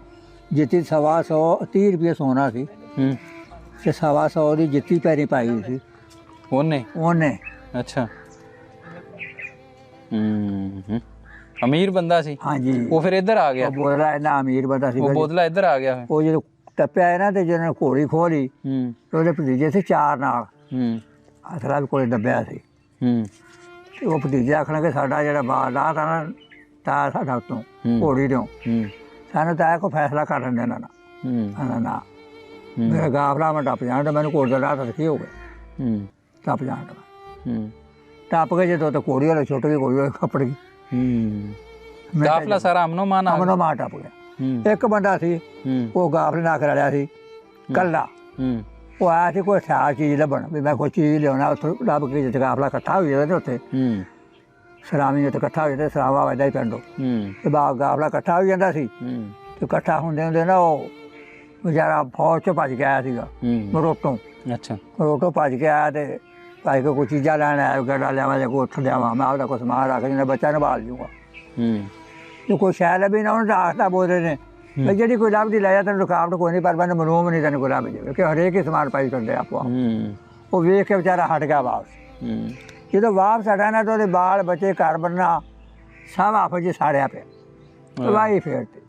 ਜਿੱਤੀ 125 ਰੁਪਏ ਸੋਨਾ ਸੀ, ਤੇ 125 ਦੀ ਜਿੱਤੀ ਪੈਰੀ ਪਾਈ ਹੋਈ ਸੀ ਉਹਨੇ। ਅੱਛਾ। ਅਮੀਰ ਬੰਦਾ ਸੀ। ਹਾਂਜੀ। ਉਹ ਫਿਰ ਇੱਧਰ ਆ ਗਿਆ? ਬੋਦਲਾ ਇੰਨਾ ਅਮੀਰ ਬੰਦਾ ਸੀ, ਉਹ ਬੋਦਲਾ ਇੱਧਰ ਆ ਗਿਆ। ਉਹ ਜਦੋਂ ਟੱਪਿਆ ਹੈ ਨਾ, ਤੇ ਜਦੋਂ ਘੋੜੀ ਖੋਲੀ, ਉਹਦੇ ਭਤੀਜੇ ਸੀ 4 ਨਾਲ, ਅਸਲਾ ਵੀ ਕੋਲੇ ਦੱਬਿਆ ਸੀ। ਤੇ ਉਹ ਭਤੀਜੇ ਆਖਣ ਕਿ ਸਾਡਾ ਜਿਹੜਾ ਬਾਲਾ ਤਾਂ ਨਾ, ਤਾਂ ਸਾਡਾ ਉੱਤੋਂ ਘੋੜੀ ਦਿਓ, ਸਾਨੂੰ ਤਾਂ ਕੋਈ ਫੈਸਲਾ ਕਰ ਲੈਂਦੇ ਨਾ। ਨਾ ਮੇਰਾ ਕਾਫਲਾ ਮੈਂ ਟੱਪ ਜਾਣ, ਤਾਂ ਮੈਨੂੰ ਘੋੜੀ ਦਾ ਰਾਹ ਤਾਂ ਕੀ ਹੋ ਗਿਆ, ਟੱਪ ਜਾਣ ਦਾ। ਟੱਪ ਕੇ ਜਦੋਂ ਤਾਂ ਘੋੜੀ ਵਾਲੇ ਛੁੱਟ ਗਈ, ਘੋੜੀ ਵਾਲੇ ਕੱਪੜ ਗਈ। ਕਾਫਲਾ ਸਾਰਾ ਅਮਨੋ ਮਾਨ ਟੱਪ ਗਿਆ। ਇੱਕ ਬੰਦਾ ਸੀ, ਉਹ ਕਾਫਲੇ ਨਾਲ ਰਲਿਆ ਸੀ ਕੱਲਾ। ਉਹ ਆਇਆ ਸੀ ਕੋਈ ਹਥਿਆਰ ਚੀਜ਼ ਲੱਭਣ, ਵੀ ਮੈਂ ਕੋਈ ਚੀਜ਼ ਲਿਆਉਣਾ। ਉੱਥੋਂ ਲੱਭ ਕੇ ਜਿੱਥੇ ਕਾਫਲਾ ਇਕੱਠਾ ਹੋ ਜਾਂਦਾ, ਉੱਥੇ ਸਲਾਮੀ ਉੱਥੇ ਇਕੱਠਾ ਹੋ ਜਾਂਦਾ, ਸਲਾਮਾ ਵੱਜਦਾ ਹੀ ਪਿੰਡੋਂ, ਤੇ ਬਾਗ ਕਾਫਲਾ ਇਕੱਠਾ ਹੋ ਜਾਂਦਾ ਸੀ। ਤੇ ਇਕੱਠਾ ਹੁੰਦੇ ਨਾ, ਉਹ ਵਿਚਾਰਾ ਫੌਜ 'ਚੋਂ ਭੱਜ ਕੇ ਆਇਆ ਸੀਗਾ, ਮਰੋਟੋਂ। ਅੱਛਾ। ਮਰੋਟੋਂ ਭੱਜ ਕੇ ਆਇਆ, ਤੇ ਭਾਈ ਕੋਈ ਚੀਜ਼ਾਂ ਲੈਣ ਆਇਆ, ਗੱਡਾ ਲਿਆਵਾਂ ਜਾਂ ਕੋਈ ਉੱਥੇ ਲਿਆਵਾਂ, ਮੈਂ ਆਪਦਾ ਕੋਈ ਸਮਾਨ ਰੱਖ ਜਿੰਨਾ ਬੱਚਾ ਨਿਭਾਲ ਜੂਗਾ। ਜੇ ਕੋਈ ਸ਼ੈ ਲੱਭੀ ਨਾ, ਉਹਨੂੰ ਤਾਂ ਆਖਦਾ ਬੋਲਦੇ ਨੇ ਵੀ ਜਿਹੜੀ ਕੋਈ ਲੱਭਦੀ ਲੈ ਜਾ, ਤੈਨੂੰ ਰੁਕਾਵਟ ਕੋਈ ਨਹੀਂ, ਪਰ ਮੈਨੂੰ ਮਨੂਮ ਨਹੀਂ ਤੈਨੂੰ ਕੋਈ ਲੱਭ ਜਾਵੇ, ਕਿ ਹਰੇਕ ਹੀ ਸਮਾਨ ਪਾਈ ਕਰਦੇ ਆਪੋ। ਉਹ ਵੇਖ ਕੇ ਵਿਚਾਰਾ ਹਟ ਗਿਆ ਵਾਪਸ। ਜਦੋਂ ਵਾਪਸ ਹਟਿਆ ਨਾ, ਤਾਂ ਉਹਦੇ ਬਾਲ ਬੱਚੇ, ਘਰ ਬੰਨਾ ਸਭ ਆਪਸ 'ਚ ਸਾੜਿਆ ਪਿਆ, ਵਾਹੀ ਫੇਰ ਤੇ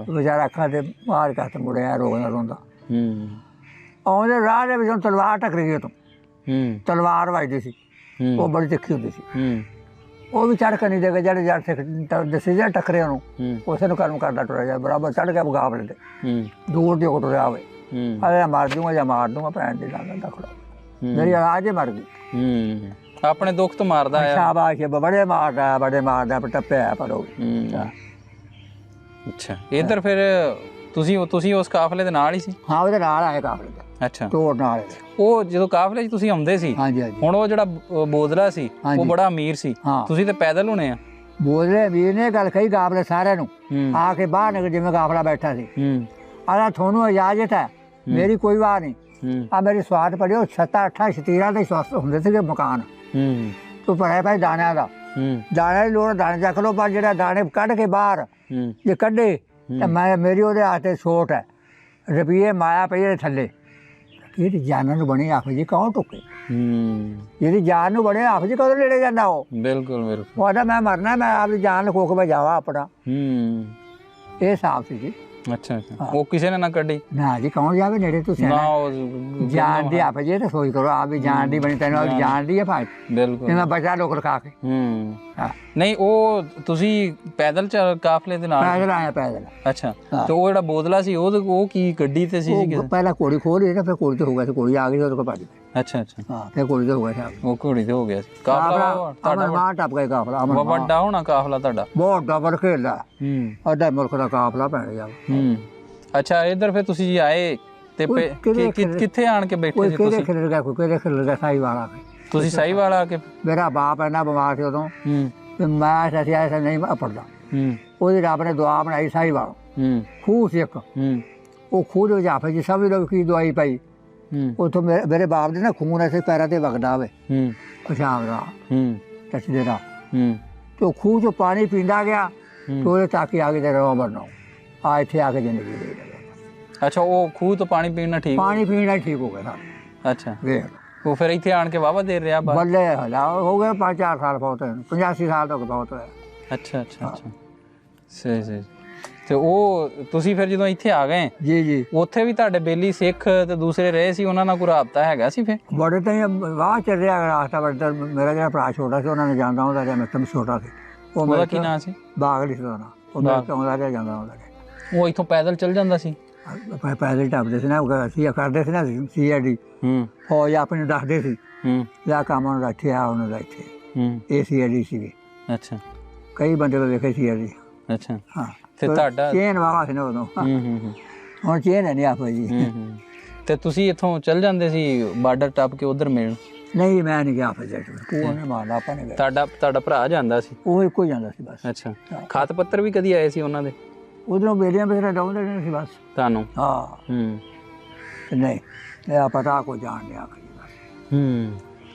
ਵਿਚਾਰਾ ਅੱਖਾਂ ਤੇ ਮਾਰ ਕੇ ਮੁੜਿਆ, ਰੋਂਦਾ ਰੋਂਦਾ। ਆਉਂਦੇ ਰਾਹ ਦੇ ਵਿੱਚੋਂ ਤਲਵਾਰ ਟਕਰੀ ਗਈ, ਤੋਂ ਤਲਵਾਰ ਵੱਜਦੀ ਸੀ, ਉਹ ਬੜੀ ਤਿੱਖੀ ਹੁੰਦੀ ਸੀ। ਉਹ ਵੀ ਚੜ੍ਹ ਕੇ ਨਹੀਂ ਦੇਗਾ, ਜਿਹੜੇ ਜੜ ਦੱਸੇ ਜਿਹੜੇ ਟੱਕਰੇ ਉਹਨੂੰ, ਉਸੇ ਨੂੰ ਕਰਮ ਕਰਦਾ ਟੁਰਿਆ ਜਾ, ਬਰਾਬਰ ਚੜ੍ਹ ਗਿਆ ਮੁਕਾਬਲੇ ਤੇ, ਦੂਰ ਦੀ ਉਹ ਟੁਰਿਆ ਹੋਵੇ, ਅਰੇ ਮਾਰ ਦੂੰਗਾ ਜਾਂ ਮਾਰ ਦੂੰਗਾ, ਭੈਣ ਦੀ ਗੱਲ ਦਾ ਖੜਾ, ਮੇਰੀ ਆਵਾਜ਼ ਹੀ ਮਰ ਗਈ। ਆਪਣੇ ਦੁੱਖ ਤੋਂ ਮਾਰਦਾ ਆ। ਸ਼ਾਬਾਸ਼, ਬੜੇ ਮਾਰਦਾ ਟੱਪਿਆ ਪਰ ਉਹ। ਅੱਛਾ। ਇੱਧਰ ਫਿਰ ਤੁਸੀਂ ਉਸ ਕਾਫਲੇ ਦੇ ਨਾਲ ਹੀ ਸੀ? ਹਾਂ, ਉਹਦੇ ਨਾਲ ਆਏ ਕਾਫਲੇ ਦੇ। ਅੱਛਾ। ਤੋੜ ਨਾਲ। ਉਹ ਜਦੋਂ ਕਾਫਲੇ 'ਚ ਤੁਸੀਂ ਆਉਂਦੇ ਸੀ, ਹੁਣ ਉਹ ਜਿਹੜਾ ਬੋਦਲਾ ਸੀ ਉਹ ਬੜਾ ਅਮੀਰ ਸੀ, ਤੁਸੀਂ ਤੇ ਪੈਦਲ ਹੋਣੇ ਆ? ਬੋਦਲੇ ਅਮੀਰ ਨੇ ਗੱਲ ਕਹੀ ਕਾਫਲੇ ਸਾਰਿਆਂ ਨੂੰ, ਆ ਕੇ ਬਾਹਰ ਨਿਕਲ, ਜਿਵੇਂ ਕਾਫਲਾ ਬੈਠਾ ਸੀ, ਆਲਾ ਤੁਹਾਨੂੰ ਇਜਾਜ਼ਤ ਹੈ, ਮੇਰੀ ਕੋਈ ਵਾਹ ਨਹੀਂ। ਆ ਮੇਰੀ ਸਵਾਦ ਪੜਿਓ, 7-8 ਸ਼ਤੀਰਾਂ ਦੇ ਸਵਸਤ ਹੁੰਦੇ ਸੀਗੇ ਮਕਾਨ, ਤੂੰ ਪੜਿਆ ਭਾਈ ਦਾਣਿਆਂ ਦਾ, ਦਾਣੇ ਦੀ ਲੋੜ, ਦਾਣੇ ਚੱਕ ਲਓ, ਪਰ ਜਿਹੜਾ ਦਾਣੇ ਕੱਢ ਕੇ ਬਾਹਰ ਜੇ ਕੱਢੇ ਤਾਂ ਮੇਰੀ ਉਹਦੇ ਹੱਥ 'ਤੇ ਛੋਟ ਹੈ, ਰੁਪਈਏ ਮਾਇਆ ਪਈ ਇਹਦੇ ਥੱਲੇ। ਇਹਦੀ ਜਾਨਾਂ ਨੂੰ ਬਣੇ ਆਪ ਜੀ ਕੌਣ ਟੁੱਕੇ, ਜਿਹਦੀ ਜਾਨ ਨੂੰ ਬਣੇ ਆਪ ਜੀ ਕਦੋਂ ਲੜੇ ਜਾਂਦਾ ਉਹ? ਬਿਲਕੁਲ ਬਿਲਕੁਲ। ਉਹ ਆਦਾ ਮੈਂ ਮਰਨਾ, ਮੈਂ ਆਪਦੀ ਜਾਨ ਲੁਕੋ ਕੇ ਬਜਾਵਾ ਆਪਣਾ, ਇਹ ਹਿਸਾਬ ਸੀ ਜੀ। ਅੱਛਾ ਅੱਛਾ। ਉਹ ਕਿਸੇ ਨੇ ਨਾ ਕੱਢੀ? ਨਾ ਜੀ, ਕੌਣ ਜਾਵੇ ਨੇੜੇ, ਤੁਸੀਂ ਜਾਨ ਦੀ ਆਪ ਜੀ ਤਾਂ ਸੋਚ ਕਰੋ, ਆਪ ਵੀ ਜਾਨ ਦੀ ਬਣੀ, ਤੈਨੂੰ ਆਪ ਜਾਨ ਦੀ ਹੈ ਭਾਈ। ਬਿਲਕੁਲ। ਮੈਂ ਬਚਾ ਲੋਕ ਰਖਾ ਕੇ। ਨਹੀਂ, ਉਹ ਤੁਸੀਂ ਪੈਦਲ ਕਾਫਲੇ ਦੇ ਨਾਲ? ਪੈਦਲ ਆਇਆ, ਪੈਦਲ। ਅੱਛਾ। ਤੇ ਉਹ ਜਿਹੜਾ ਬੋਦਲਾ ਸੀ, ਉਹ ਕੀ ਗੱਡੀ ਤੇ ਸੀ? ਪਹਿਲਾਂ ਘੋੜੀ ਖੋਲੀ ਨਾ, ਫਿਰ ਘੋੜੀ ਤੇ ਹੋ ਗਿਆ ਸੀ, ਘੋੜੀ ਆ ਗਈ ਉਹਦੇ ਕੋਲ ਭੱਜ। ਅੱਛਾ ਅੱਛਾ। ਹਾਂ, ਫਿਰ ਘੋੜੀ ਤੇ ਹੋ ਗਿਆ ਸੀ, ਉਹ ਘੋੜੀ ਤੇ ਹੋ ਗਿਆ ਸੀ। ਕਾਫਲਾ ਤੁਹਾਡਾ ਟੱਪ ਗਿਆ, ਕਾਫਲਾ ਵੱਡਾ ਹੋਣਾ ਕਾਫਲਾ ਤੁਹਾਡਾ? ਬਹੁਤ ਡਬਲ ਖੇਡਦਾ, ਅੱਧਾ ਮੁਲਕ ਦਾ ਕਾਫਲਾ ਪੈਣ ਗਿਆ। ਅੱਛਾ। ਇੱਧਰ ਫਿਰ ਤੁਸੀਂ ਜੀ ਆਏ ਤੇ ਕਿੱਥੇ ਆਣ ਕੇ ਬੈਠੇ ਸੀ? ਕਿਹੜੇ ਖਿਲਰ ਗਿਆ, ਕੋਈ ਕਿਹੜੇ ਖਿਲਰ ਗਿਆ, ਸਾਈਵਾਲ ਆ ਕੇ। ਤੁਸੀਂ ਸਾਈਵਾਲ ਆ ਕੇ? ਮੇਰਾ ਬਾਪ ਇੰਨਾ ਬਿਮਾਰ ਸੀ ਉਦੋਂ, ਤੇ ਮੈਂ ਐਸਾ ਨਹੀਂ ਪੜਦਾ, ਉਹਦੀ ਰੱਬ ਨੇ ਦੁਆ ਬਣਾਈ ਸਾਈਵਾਲ, ਖੂਹ ਸੀ ਇੱਕ, ਉਹ ਖੂਹ ਦੇ ਵਿੱਚ ਆਪੇ ਜੀ ਸਭ ਲੋਕ ਕੀ ਦਵਾਈ ਪਾਈ, ਉੱਥੋਂ ਮੇਰੇ ਬਾਪ ਦੇ ਨਾ ਖੂਨ ਐਸੇ ਪੈਰਾਂ ਤੇ ਵਗਦਾ ਹੋਵੇ, ਪਿਸ਼ਾਬ ਦਾ, ਟੱਚਦੇ ਦਾ, ਤੇ ਉਹ ਖੂਹ 'ਚੋਂ ਪਾਣੀ ਪੀਂਦਾ ਗਿਆ, ਤੇ ਉਹਦੇ ਤੱਕ ਆ ਕੇ ਤੇ ਰੋ ਬਣਨਾ, ਆ ਇੱਥੇ ਆ ਕੇ ਜ਼ਿੰਦਗੀ ਦੇ। ਅੱਛਾ। ਉਹ ਖੂਹ ਤੋਂ ਪਾਣੀ ਪੀਣਾ ਠੀਕ ਹੋ ਗਿਆ ਸਾਡਾ। ਅੱਛਾ। ਵੇਖ, ਉਹ ਫਿਰ ਇੱਥੇ ਆਣ ਕੇ ਵਾਹਵਾ ਦੇਰ ਰਿਹਾ? ਬੱਲੇ ਹੋ ਗਏ 5-4 ਸਾਲ ਬਹੁਤ, 85 ਸਾਲ ਤੱਕ ਬਹੁਤ ਹੋਇਆ। ਅੱਛਾ ਅੱਛਾ ਅੱਛਾ। ਸਹੀ ਸਹੀ। ਤੇ ਉਹ ਤੁਸੀਂ ਫਿਰ ਜਦੋਂ ਇੱਥੇ ਆ ਗਏ ਜੀ ਜੀ ਉੱਥੇ ਵੀ ਤੁਹਾਡੇ ਬੇਲੀ ਸਿੱਖ ਤੇ ਦੂਸਰੇ ਰਹੇ ਸੀ, ਉਹਨਾਂ ਨਾਲ ਕੋਈ ਰਾਬਤਾ ਹੈਗਾ ਸੀ ਫਿਰ? ਬੜੇ ਤਾਂ ਵਾਹ ਚੱਲ ਰਿਹਾ ਰਾਸਤਾ ਬੜਾ। ਮੇਰਾ ਜਿਹੜਾ ਭਰਾ ਛੋਟਾ ਸੀ ਉਹਨਾਂ ਨੇ ਜਾਂਦਾ ਹੁੰਦਾ ਰਿਹਾ, ਮੈਂ ਤਾਂ ਛੋਟਾ ਸੀ। ਉਹਦਾ ਕੀ ਨਾਂ ਸੀ? ਬਾਗ ਲਿਖਦਾ ਨਾ, ਉਹ ਮੇਰੇ ਤੋਂ ਆਉਂਦਾ ਰਿਹਾ ਜਾਂਦਾ ਹੁੰਦਾ ਰਿਹਾ। ਉਹ ਇੱਥੋਂ ਪੈਦਲ ਚੱਲ ਜਾਂਦਾ ਸੀ? ਪੈਦਲ ਟੱਪਦੇ ਸੀ ਨਾ, ਅਸੀਂ ਕਰਦੇ ਸੀ ਨਾ CID ਫੌਜ ਆਪਣੀ ਦੱਸਦੇ ਸੀ ਲਿਆ ਕੰਮ ਉਹਨਾਂ ਦਾ ਇੱਥੇ ਆ, ਉਹਨਾਂ ਦਾ ਇੱਥੇ ਇਹ CID ਸੀਗੇ। ਅੱਛਾ, ਕਈ ਬੰਦੇ ਮੈਂ ਵੇਖੇ CID। ਅੱਛਾ ਹਾਂ, ਤੇ ਤੁਹਾਡਾ ਚੇਨ ਵਾਵਾ ਸੀ ਨਾ ਉਦੋਂ, ਹੁਣ ਚੇਨ ਹੈ ਨਹੀਂ ਆਪੋ ਜੀ। ਤੇ ਤੁਸੀਂ ਇੱਥੋਂ ਚੱਲ ਜਾਂਦੇ ਸੀ ਬਾਰਡਰ ਟੱਪ ਕੇ ਉਧਰ ਮਿਲਣ? ਨਹੀਂ, ਮੈਂ ਨਹੀਂ ਗਿਆ ਪ੍ਰੋਜੈਕਟ, ਉਹ ਨੇ ਮਾਰਨਾ, ਆਪਾਂ ਨੇ ਗਿਆ। ਤੁਹਾਡਾ ਭਰਾ ਜਾਂਦਾ ਸੀ? ਉਹ ਇੱਕੋ ਜਾਂਦਾ ਸੀ ਬਸ। ਅੱਛਾ, ਖਤ ਪੱਤਰ ਵੀ ਕਦੀ ਆਏ ਸੀ ਉਹਨਾਂ ਦੇ? ਉਧਰੋਂ ਬੇੜੀਆਂ ਬੇੜਾ ਡਾਉਂਦੇ ਨਹੀਂ ਸੀ ਬਸ ਤੁਹਾਨੂੰ? ਹਾਂ। ਨਹੀਂ, ਇਹ ਪਤਾ ਕੋ ਜਾਣ ਲਿਆ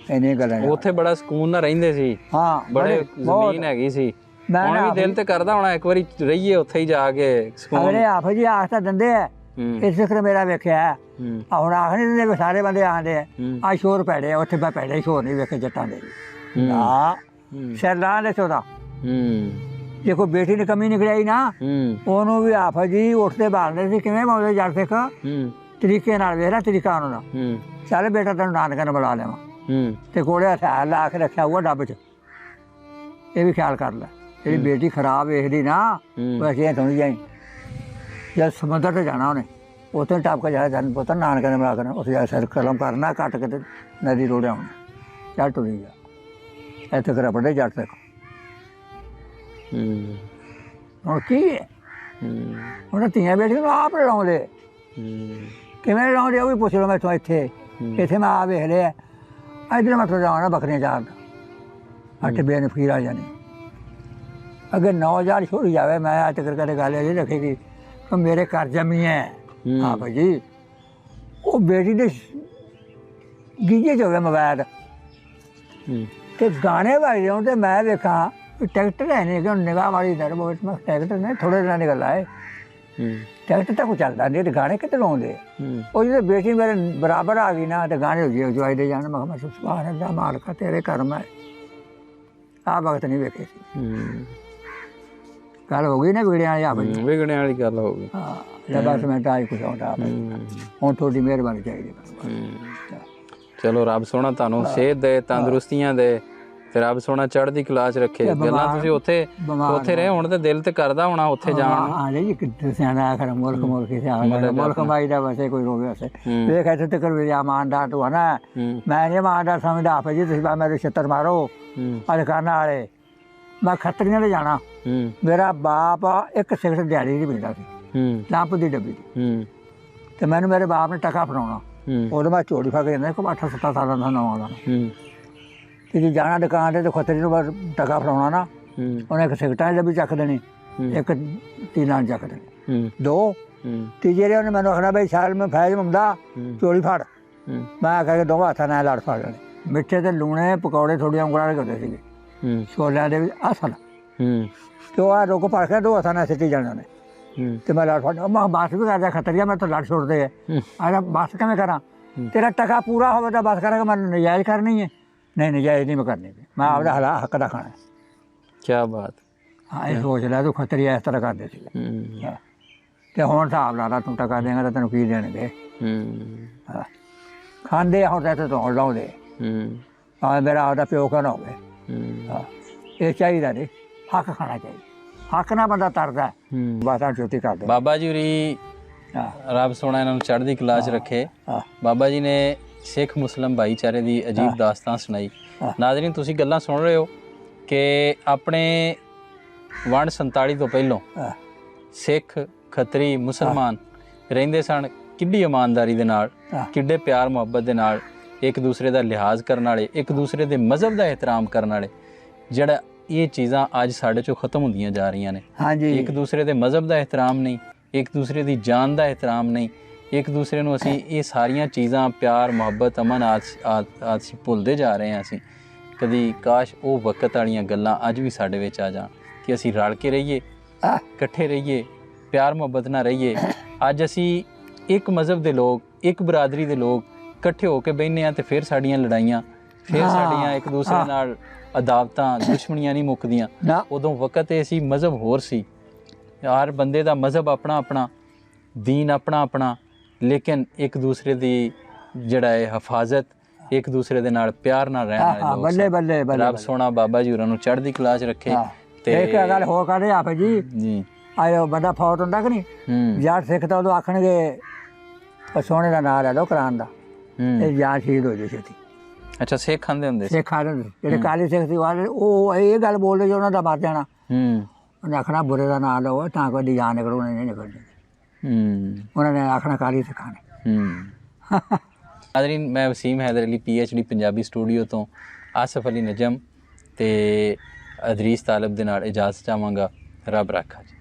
ਇਹਨੇ ਗੱਲਾਂ। ਉੱਥੇ ਬੜਾ ਸਕੂਨ ਨਾਲ ਰਹਿੰਦੇ ਸੀ? ਹਾਂ, ਬੜੇ ਜ਼ਮੀਨ ਹੈਗੀ ਸੀ। ਹੁਣ ਵੀ ਦਿਲ ਤੇ ਕਰਦਾ ਹੋਣਾ ਇੱਕ ਵਾਰੀ ਰਹੀਏ ਉੱਥੇ ਹੀ ਜਾ ਕੇ ਸਕੂਨ। ਅਗਲੇ ਆਪ ਜੀ ਆਖ ਤਾਂ ਦਿੰਦੇ ਆ, ਇਸ ਸਿਖਰ ਮੇਰਾ ਵੇਖਿਆ ਹੁਣ ਆਖ ਨਹੀਂ ਦਿੰਦੇ, ਸਾਰੇ ਬੰਦੇ ਆਂਦੇ ਆ ਆ ਸ਼ੋਰ ਪੈੜੇ ਉੱਥੇ। ਮੈਂ ਪੈੜੇ ਸ਼ੋਰ ਨਹੀਂ ਵੇਖੇ ਜੱਟਾਂ ਦੇ ਨਾ, ਸ਼ਰਲਾਂ ਦੇ ਚੋਦਾ। ਜੇ ਕੋਈ ਬੇਟੀ ਨੇ ਕਮੀ ਨਿਕਲ ਆਈ ਨਾ, ਉਹਨੂੰ ਵੀ ਆਪ ਜੀ ਉੱਠਦੇ ਬਾਲਦੇ ਸੀ। ਕਿਵੇਂ ਮਾਉਂਦੇ ਜੱਟ ਸਿੱਖ ਤਰੀਕੇ ਨਾਲ, ਵੇਖ ਲੈ ਤਰੀਕਾ ਉਹਨਾਂ ਦਾ। ਚੱਲ ਬੇਟਾ ਤੈਨੂੰ ਨਾਨਕਾ ਨੂੰ ਬੁਲਾ ਲਿਆਵਾਂ, ਤੇ ਕੋਲੇ ਹਥਿਆਰ ਲਾ ਕੇ ਰੱਖਿਆ ਹੋਊਗਾ ਡੱਬ 'ਚ, ਇਹ ਵੀ ਖਿਆਲ ਕਰ ਲੈ। ਜਿਹੜੀ ਬੇਟੀ ਖਰਾਬ ਵੇਖਦੀ ਨਾ, ਵੈਸੇ ਸਮਝ ਜਾਈ। ਜਦ ਸਮੁੰਦਰ 'ਤੇ ਜਾਣਾ ਉਹਨੇ, ਉੱਥੇ ਟੱਪ ਕੇ ਜਾਣਾ, ਤੈਨੂੰ ਪਤਾ ਨਾਨਕਾ ਨੇ ਬੁਲਾ ਕੇ ਉੱਥੇ ਜਾ ਸਿਰ ਕਲਮ ਕਰਨਾ, ਕੱਟ ਕੇ ਤੇ ਨਦੀ ਰੋੜਿਆ ਆਉਣਾ, ਚੱਲ ਟੁਰੀ ਜਾ। ਇੱਥੇ ਕਰ ਪੜਦੇ ਜੱਟ ਸਿੱਖ। ਹੁਣ ਕੀ ਹੈ, ਹੁਣ ਧੀਆਂ ਬੇਟੀਆਂ ਨੂੰ ਆਪ ਲਾਉਂਦੇ, ਕਿਵੇਂ ਲਾਉਂਦੇ ਉਹ ਵੀ ਪੁੱਛ ਲਓ ਮੈਥੋਂ। ਇੱਥੇ ਮੈਂ ਆ ਵੇਖ ਲਿਆ, ਇੱਧਰ ਮੈਂ ਤੋਂ ਜਾਣਾ ਬੱਕਰੀਆਂ ਚਾਰਦਾ, 8 ਬੇ ਨੇ ਫਕੀਰ ਆ ਜਾਣੀ। ਅਗਰ 9000 ਛੋੜੀ ਜਾਵੇ, ਮੈਂ ਅੱਜ ਤੱਕ ਕਦੇ ਗੱਲ ਇਹ ਰੱਖੇਗੀ ਕਿ ਮੇਰੇ ਘਰ ਜਮੀ ਹੈ। ਹਾਂ ਭਾਈ ਜੀ, ਉਹ ਬੇਟੀ ਦੇ ਗੀਜੇ 'ਚ ਹੋਵੇ ਮੋਬਾਇਲ ਤੇ ਗਾਣੇ ਵੱਜਦੇ ਹੋਣ, ਤੇ ਮੈਂ ਵੇਖਾਂ ਟਰੈਕਟਰ ਹੈ ਨਹੀਂ ਕਿ ਨਿਗਾਹ ਵਾਲੀ ਦਰ ਬਹੁਤ ਮੈਂ ਟਰੈਕਟਰ ਨੇ ਥੋੜ੍ਹੇ ਦਿਨਾਂ ਦੀ ਗੱਲ ਆਏ, ਟਰੈਕਟਰ ਤਾਂ ਕੋਈ ਚੱਲਦਾ ਨਹੀਂ, ਤੇ ਗਾਣੇ ਕਿੱਥੇ ਲਾਉਂਦੇ। ਉਹ ਜਦੋਂ ਬੇਟੀ ਮੇਰੇ ਬਰਾਬਰ ਆ ਗਈ ਨਾ, ਤੇ ਗਾਣੇ ਹੋ ਗਏ ਜਵਾਈ ਜਾਣ। ਮੈਂ ਕਿਹਾ ਸੁਭਾਨ ਅੱਲਾਹ ਮਾਲਕਾ ਤੇਰੇ ਕਰਮ ਹੈ। ਆਹ ਵਕਤ ਨਹੀਂ ਵੇਖੇ ਸੀ। ਗੱਲ ਹੋ ਗਈ ਨਾ ਵਿਗੜਿਆਂ ਵਾਲੀ, ਆ ਵਿਗੜਿਆਂ ਵਾਲੀ ਗੱਲ ਹੋ ਗਈ। ਹਾਂ, ਬਸ ਮੈਂ ਤਾਂ ਕੁਛ ਆਉਂਦਾ, ਹੁਣ ਤੁਹਾਡੀ ਮਿਹਰਬਾਨੀ ਚਾਹੀਦੀ। ਚਲੋ ਰੱਬ ਸੋਹਣਾ ਤੁਹਾਨੂੰ ਸਿਹਤ ਦੇ, ਤੰਦਰੁਸਤੀਆਂ ਦੇ, ਤੇ ਰੱਬ ਸੋਹਣਾ ਚੜ੍ਹਦੀ ਕਲਾ 'ਚ ਰੱਖੇ। ਗੱਲਾਂ ਤੁਸੀਂ ਉੱਥੇ ਰਹੇ ਹੁਣ ਤੇ ਦਿਲ ਤੇ ਕਰਦਾ ਹੋਣਾ ਉੱਥੇ ਜਾਣ ਨੂੰ। ਹਾਂ ਜੀ, ਕਿੱਥੇ ਸਿਆਣਾ ਆਖਰ ਮੁਲਕ ਮੁਲਕ ਮਾਈ ਦਾ ਵਸੇ ਕੋਈ ਰੋਵੇ ਵਸੇ। ਵੇਖ ਇੱਥੇ ਤੱਕ ਇਮਾਨਦਾਰ ਤੂੰ ਹੈ ਨਾ, ਮੈਂ ਨਹੀਂ ਇਮਾਨਦਾਰ ਸਮਝਦਾ। ਆਪੇ ਜੀ ਤੁਸੀਂ ਮੇਰੇ ਛਿੱਤਰ ਮਾਰੋ ਅਧਿਕਾਰਾਂ ਵਾਲੇ, ਮੈਂ ਖੱਤਰੀਆਂ ਤੇ ਜਾਣਾ। ਮੇਰਾ ਬਾਪ ਇੱਕ ਸਿਗਰਟ ਦਿਹਾੜੀ ਦੀ ਪੀਂਦਾ ਸੀ, ਲੰਪ ਦੀ ਡੱਬੀ ਦੀ, ਤੇ ਮੈਨੂੰ ਮੇਰੇ ਬਾਪ ਨੇ ਟਕਾ ਫੜਾਉਣਾ। ਉਦੋਂ ਮੈਂ ਝੋਲੀ ਫੜ ਕੇ ਜਾਂਦਾ, 8-7 ਸਾਲਾਂ ਦਾ ਨਵਾਂ ਦਾ। ਤੇ ਜੇ ਜਾਣਾ ਦੁਕਾਨ 'ਤੇ ਖੱਤਰੀ ਨੂੰ ਬਸ ਟਕਾ ਫੜਾਉਣਾ ਨਾ, ਉਹਨੇ ਇੱਕ ਸਿਗਰਟਾਂ ਦੀ ਡੱਬੀ ਚੱਕ ਦੇਣੀ, ਇੱਕ ਤੀਲਾਂ ਚੱਕ ਦੇਣੀ, 2 ਤੀਜੇ ਉਹਨੇ ਮੈਨੂੰ ਆਖਣਾ ਬਈ ਸਾਲ ਮੈਂ ਫੈਜ ਮੰਦਾ ਝੋਲੀ ਫੜ। ਮੈਂ ਕਰਕੇ 2 ਹੱਥਾਂ ਨਾਲ ਲੜ ਫੜ ਲੈਣੇ। ਮਿੱਠੇ ਤੇ ਲੂਣੇ ਪਕੌੜੇ ਥੋੜ੍ਹੀਆਂ ਉਂਗਲਾਂ ਕਰਦੇ ਸੀਗੇ ਛੋਲਿਆਂ ਦੇ ਵਿੱਚ ਅਸਲ, ਤੇ ਉਹ ਰੁਕ ਪੜ ਕੇ 2 ਹੱਥਾਂ ਨਾਲ ਸਿੱਟੀ ਜਾਣੇ ਉਹਨੇ। ਤੇ ਮੈਂ ਲੜ ਫੜ, ਮੈਂ ਬਸ ਵੀ ਕਰਦਾ ਖਤਰੀਆ, ਮੈਂ ਤਾਂ ਲੜ ਛੁੱਟਦੇ ਆ। ਆਹ ਬਸ ਕਿਵੇਂ ਕਰਾਂ, ਤੇਰਾ ਟਕਾ ਪੂਰਾ ਹੋਵੇ ਤਾਂ ਬਸ ਕਰਾਂਗਾ, ਮੈਂ ਨਜਾਇਜ਼ ਕਰਨੀ ਹੈ। ਨਹੀਂ ਨਜਾਇਜ਼ ਨਹੀਂ ਮੈਂ ਕਰਨੀ, ਮੈਂ ਆਪਦਾ ਹੱਕ ਦਾ ਖਾਣਾ। ਕਿਆ ਬਾਤ। ਹਾਂ, ਇਹ ਸੋਚ ਲੈ ਤੂੰ ਖਤਰੀਆ ਇਸ ਤਰ੍ਹਾਂ ਕਰਦੇ ਸੀਗੇ। ਤੇ ਹੁਣ ਹਿਸਾਬ ਲਾ ਲਾ, ਤੂੰ ਟਕਾ ਦੇਂਗਾ ਤਾਂ ਤੈਨੂੰ ਕੀ ਦੇਣਗੇ। ਹਾਂ, ਖਾਂਦੇ ਹੁਣ ਤਾਂ ਇੱਥੇ ਤੋਂ ਲਾਉਂਦੇ, ਭਾਵੇਂ ਮੇਰਾ ਆਪਦਾ ਪਿਓ ਕਿਉਂ ਨਾ ਹੋਵੇ। ਹਾਂ, ਇਹ ਚਾਹੀਦਾ ਨਹੀਂ, ਹੱਕ ਖਾਣਾ ਚਾਹੀਦਾ। ਹੱਕ ਨਾਲ ਬੰਦਾ ਤਰਦਾ, ਬਾਤਾਂ ਛੋਟੀ ਕਰਦੇ। ਬਾਬਾ ਜੀ ਹੋਰੀ ਰੱਬ ਸੋਹਣਾ ਇਹਨਾਂ ਨੂੰ ਚੜ੍ਹਦੀ ਕਲਾ 'ਚ ਰੱਖੇ। ਬਾਬਾ ਜੀ ਨੇ ਸਿੱਖ ਮੁਸਲਿਮ ਭਾਈਚਾਰੇ ਦੀ ਅਜੀਬ ਦਾਸਤਾਨ ਸੁਣਾਈ। ਨਾਜ਼ਰੀਨ, ਤੁਸੀਂ ਗੱਲਾਂ ਸੁਣ ਰਹੇ ਹੋ ਕਿ ਆਪਣੇ ਵੰਡ 47 ਤੋਂ ਪਹਿਲੋਂ ਸਿੱਖ, ਖੱਤਰੀ, ਮੁਸਲਮਾਨ ਰਹਿੰਦੇ ਸਨ ਕਿੱਡੀ ਇਮਾਨਦਾਰੀ ਦੇ ਨਾਲ, ਕਿੱਡੇ ਪਿਆਰ ਮੁਹੱਬਤ ਦੇ ਨਾਲ, ਇੱਕ ਦੂਸਰੇ ਦਾ ਲਿਹਾਜ਼ ਕਰਨ ਵਾਲੇ, ਇੱਕ ਦੂਸਰੇ ਦੇ ਮਜ਼ਹਬ ਦਾ ਇਹਤਰਾਮ ਕਰਨ ਵਾਲੇ। ਜਿਹੜਾ ਇਹ ਚੀਜ਼ਾਂ ਅੱਜ ਸਾਡੇ 'ਚੋਂ ਖਤਮ ਹੁੰਦੀਆਂ ਜਾ ਰਹੀਆਂ ਨੇ। ਇੱਕ ਦੂਸਰੇ ਦੇ ਮਜ਼ਹਬ ਦਾ ਇਹਤਰਾਮ ਨਹੀਂ, ਇੱਕ ਦੂਸਰੇ ਦੀ ਜਾਨ ਦਾ ਇਹਤਰਾਮ ਨਹੀਂ, ਇੱਕ ਦੂਸਰੇ ਨੂੰ ਅਸੀਂ ਇਹ ਸਾਰੀਆਂ ਚੀਜ਼ਾਂ ਪਿਆਰ ਮੁਹੱਬਤ ਅਮਨ ਆਦਿ ਭੁੱਲਦੇ ਜਾ ਰਹੇ ਹਾਂ। ਅਸੀਂ ਕਦੀ ਕਾਸ਼ ਉਹ ਵਕਤ ਵਾਲੀਆਂ ਗੱਲਾਂ ਅੱਜ ਵੀ ਸਾਡੇ ਵਿੱਚ ਆ ਜਾਣ ਕਿ ਅਸੀਂ ਰਲ ਕੇ ਰਹੀਏ, ਇਕੱਠੇ ਰਹੀਏ, ਪਿਆਰ ਮੁਹੱਬਤ ਨਾਲ ਰਹੀਏ। ਅੱਜ ਅਸੀਂ ਇੱਕ ਮਜ਼ਹਬ ਦੇ ਲੋਕ, ਇੱਕ ਬਰਾਦਰੀ ਦੇ ਲੋਕ ਇਕੱਠੇ ਹੋ ਕੇ ਬਹਿੰਦੇ ਹਾਂ, ਤੇ ਫਿਰ ਸਾਡੀਆਂ ਲੜਾਈਆਂ, ਫਿਰ ਸਾਡੀਆਂ ਇੱਕ ਦੂਸਰੇ ਨਾਲ ਅਦਾਵਤਾਂ, ਦੁਸ਼ਮਣੀਆਂ ਨਹੀਂ ਮੁੱਕਦੀਆਂ। ਉਦੋਂ ਵਕਤ ਇਹ ਸੀ, ਮਜ਼ਹਬ ਹੋਰ ਸੀ, ਯਾਰ ਬੰਦੇ ਦਾ ਮਜ਼ਹਬ ਆਪਣਾ ਆਪਣਾ, ਦੀਨ ਆਪਣਾ ਆਪਣਾ, ਲੇਕਿਨ ਇੱਕ ਦੂਸਰੇ ਦੀ ਜਿਹੜਾ ਹੈ ਹਿਫਾਜ਼ਤ, ਇੱਕ ਦੂਸਰੇ ਦੇ ਨਾਲ ਪਿਆਰ ਨਾਲ ਰਹਿਣ ਵਾਲੇ ਲੋਕ ਬੱਲੇ ਸਨ। ਬੱਲੇ ਬੱਲੇ ਰੱਬ ਸੋਹਣਾ ਬਾਬਾ ਜੀ ਹੋਰਾਂ ਨੂੰ ਚੜ੍ਹਦੀ ਕਲਾ 'ਚ ਰੱਖੇ। ਤੇ ਇੱਕ ਗੱਲ ਹੋਰ ਕਰਦੇ ਆਪ ਜੀ, ਜੀ ਆਇਓ ਬੰਦਾ ਫੌਤ ਹੁੰਦਾ ਕਿ ਨਹੀਂ, ਯਾਰ ਸਿੱਖ ਤਾਂ ਉਦੋਂ ਆਖਣਗੇ ਸੋਹਣੇ ਦਾ ਨਾਂ ਲੈ ਲਓ ਕੁਰਾਨ ਦਾ, ਇਹ ਯਾਰ ਸ਼ਹੀਦ ਹੋ ਜੇ ਛੇਤੀ। ਅੱਛਾ, ਸਿੱਖ ਖਾਂਦੇ ਹੁੰਦੇ ਸੀ। ਸਿੱਖ ਆ ਜਿਹੜੇ ਕਾਲੀ ਸਿੱਖ ਸੀ ਉਹ ਇਹ ਗੱਲ ਬੋਲਦੇ ਜੀ ਉਹਨਾਂ ਦਾ ਮਰ ਜਾਣਾ। ਉਹਨੇ ਆਖਣਾ ਬੁਰੇ ਦਾ ਨਾਂ ਲਓ ਤਾਂ ਕੋਈ ਜਾਨ ਨਿਕਲੂ, ਨਹੀਂ ਨਿਕਲਦੀ। ਉਹਨਾਂ ਨੇ ਆਖਣਾ ਕਾਲੀ ਸਿੱਖਾਂ ਨੇ। ਨਾਜ਼ਰੀਨ, ਮੈਂ ਵਸੀਮ ਹੈਦਰ ਅਲੀ PhD ਪੰਜਾਬੀ ਸਟੂਡੀਓ ਤੋਂ ਆਸਫ ਅਲੀ ਨਜਮ ਤੇ ਅਦਰੀਸ ਤਾਲਬ ਦੇ ਨਾਲ ਇਜਾਜ਼ਤ ਚਾਹਾਂਗਾ। ਰੱਬ ਰਾਖਾ ਜੀ।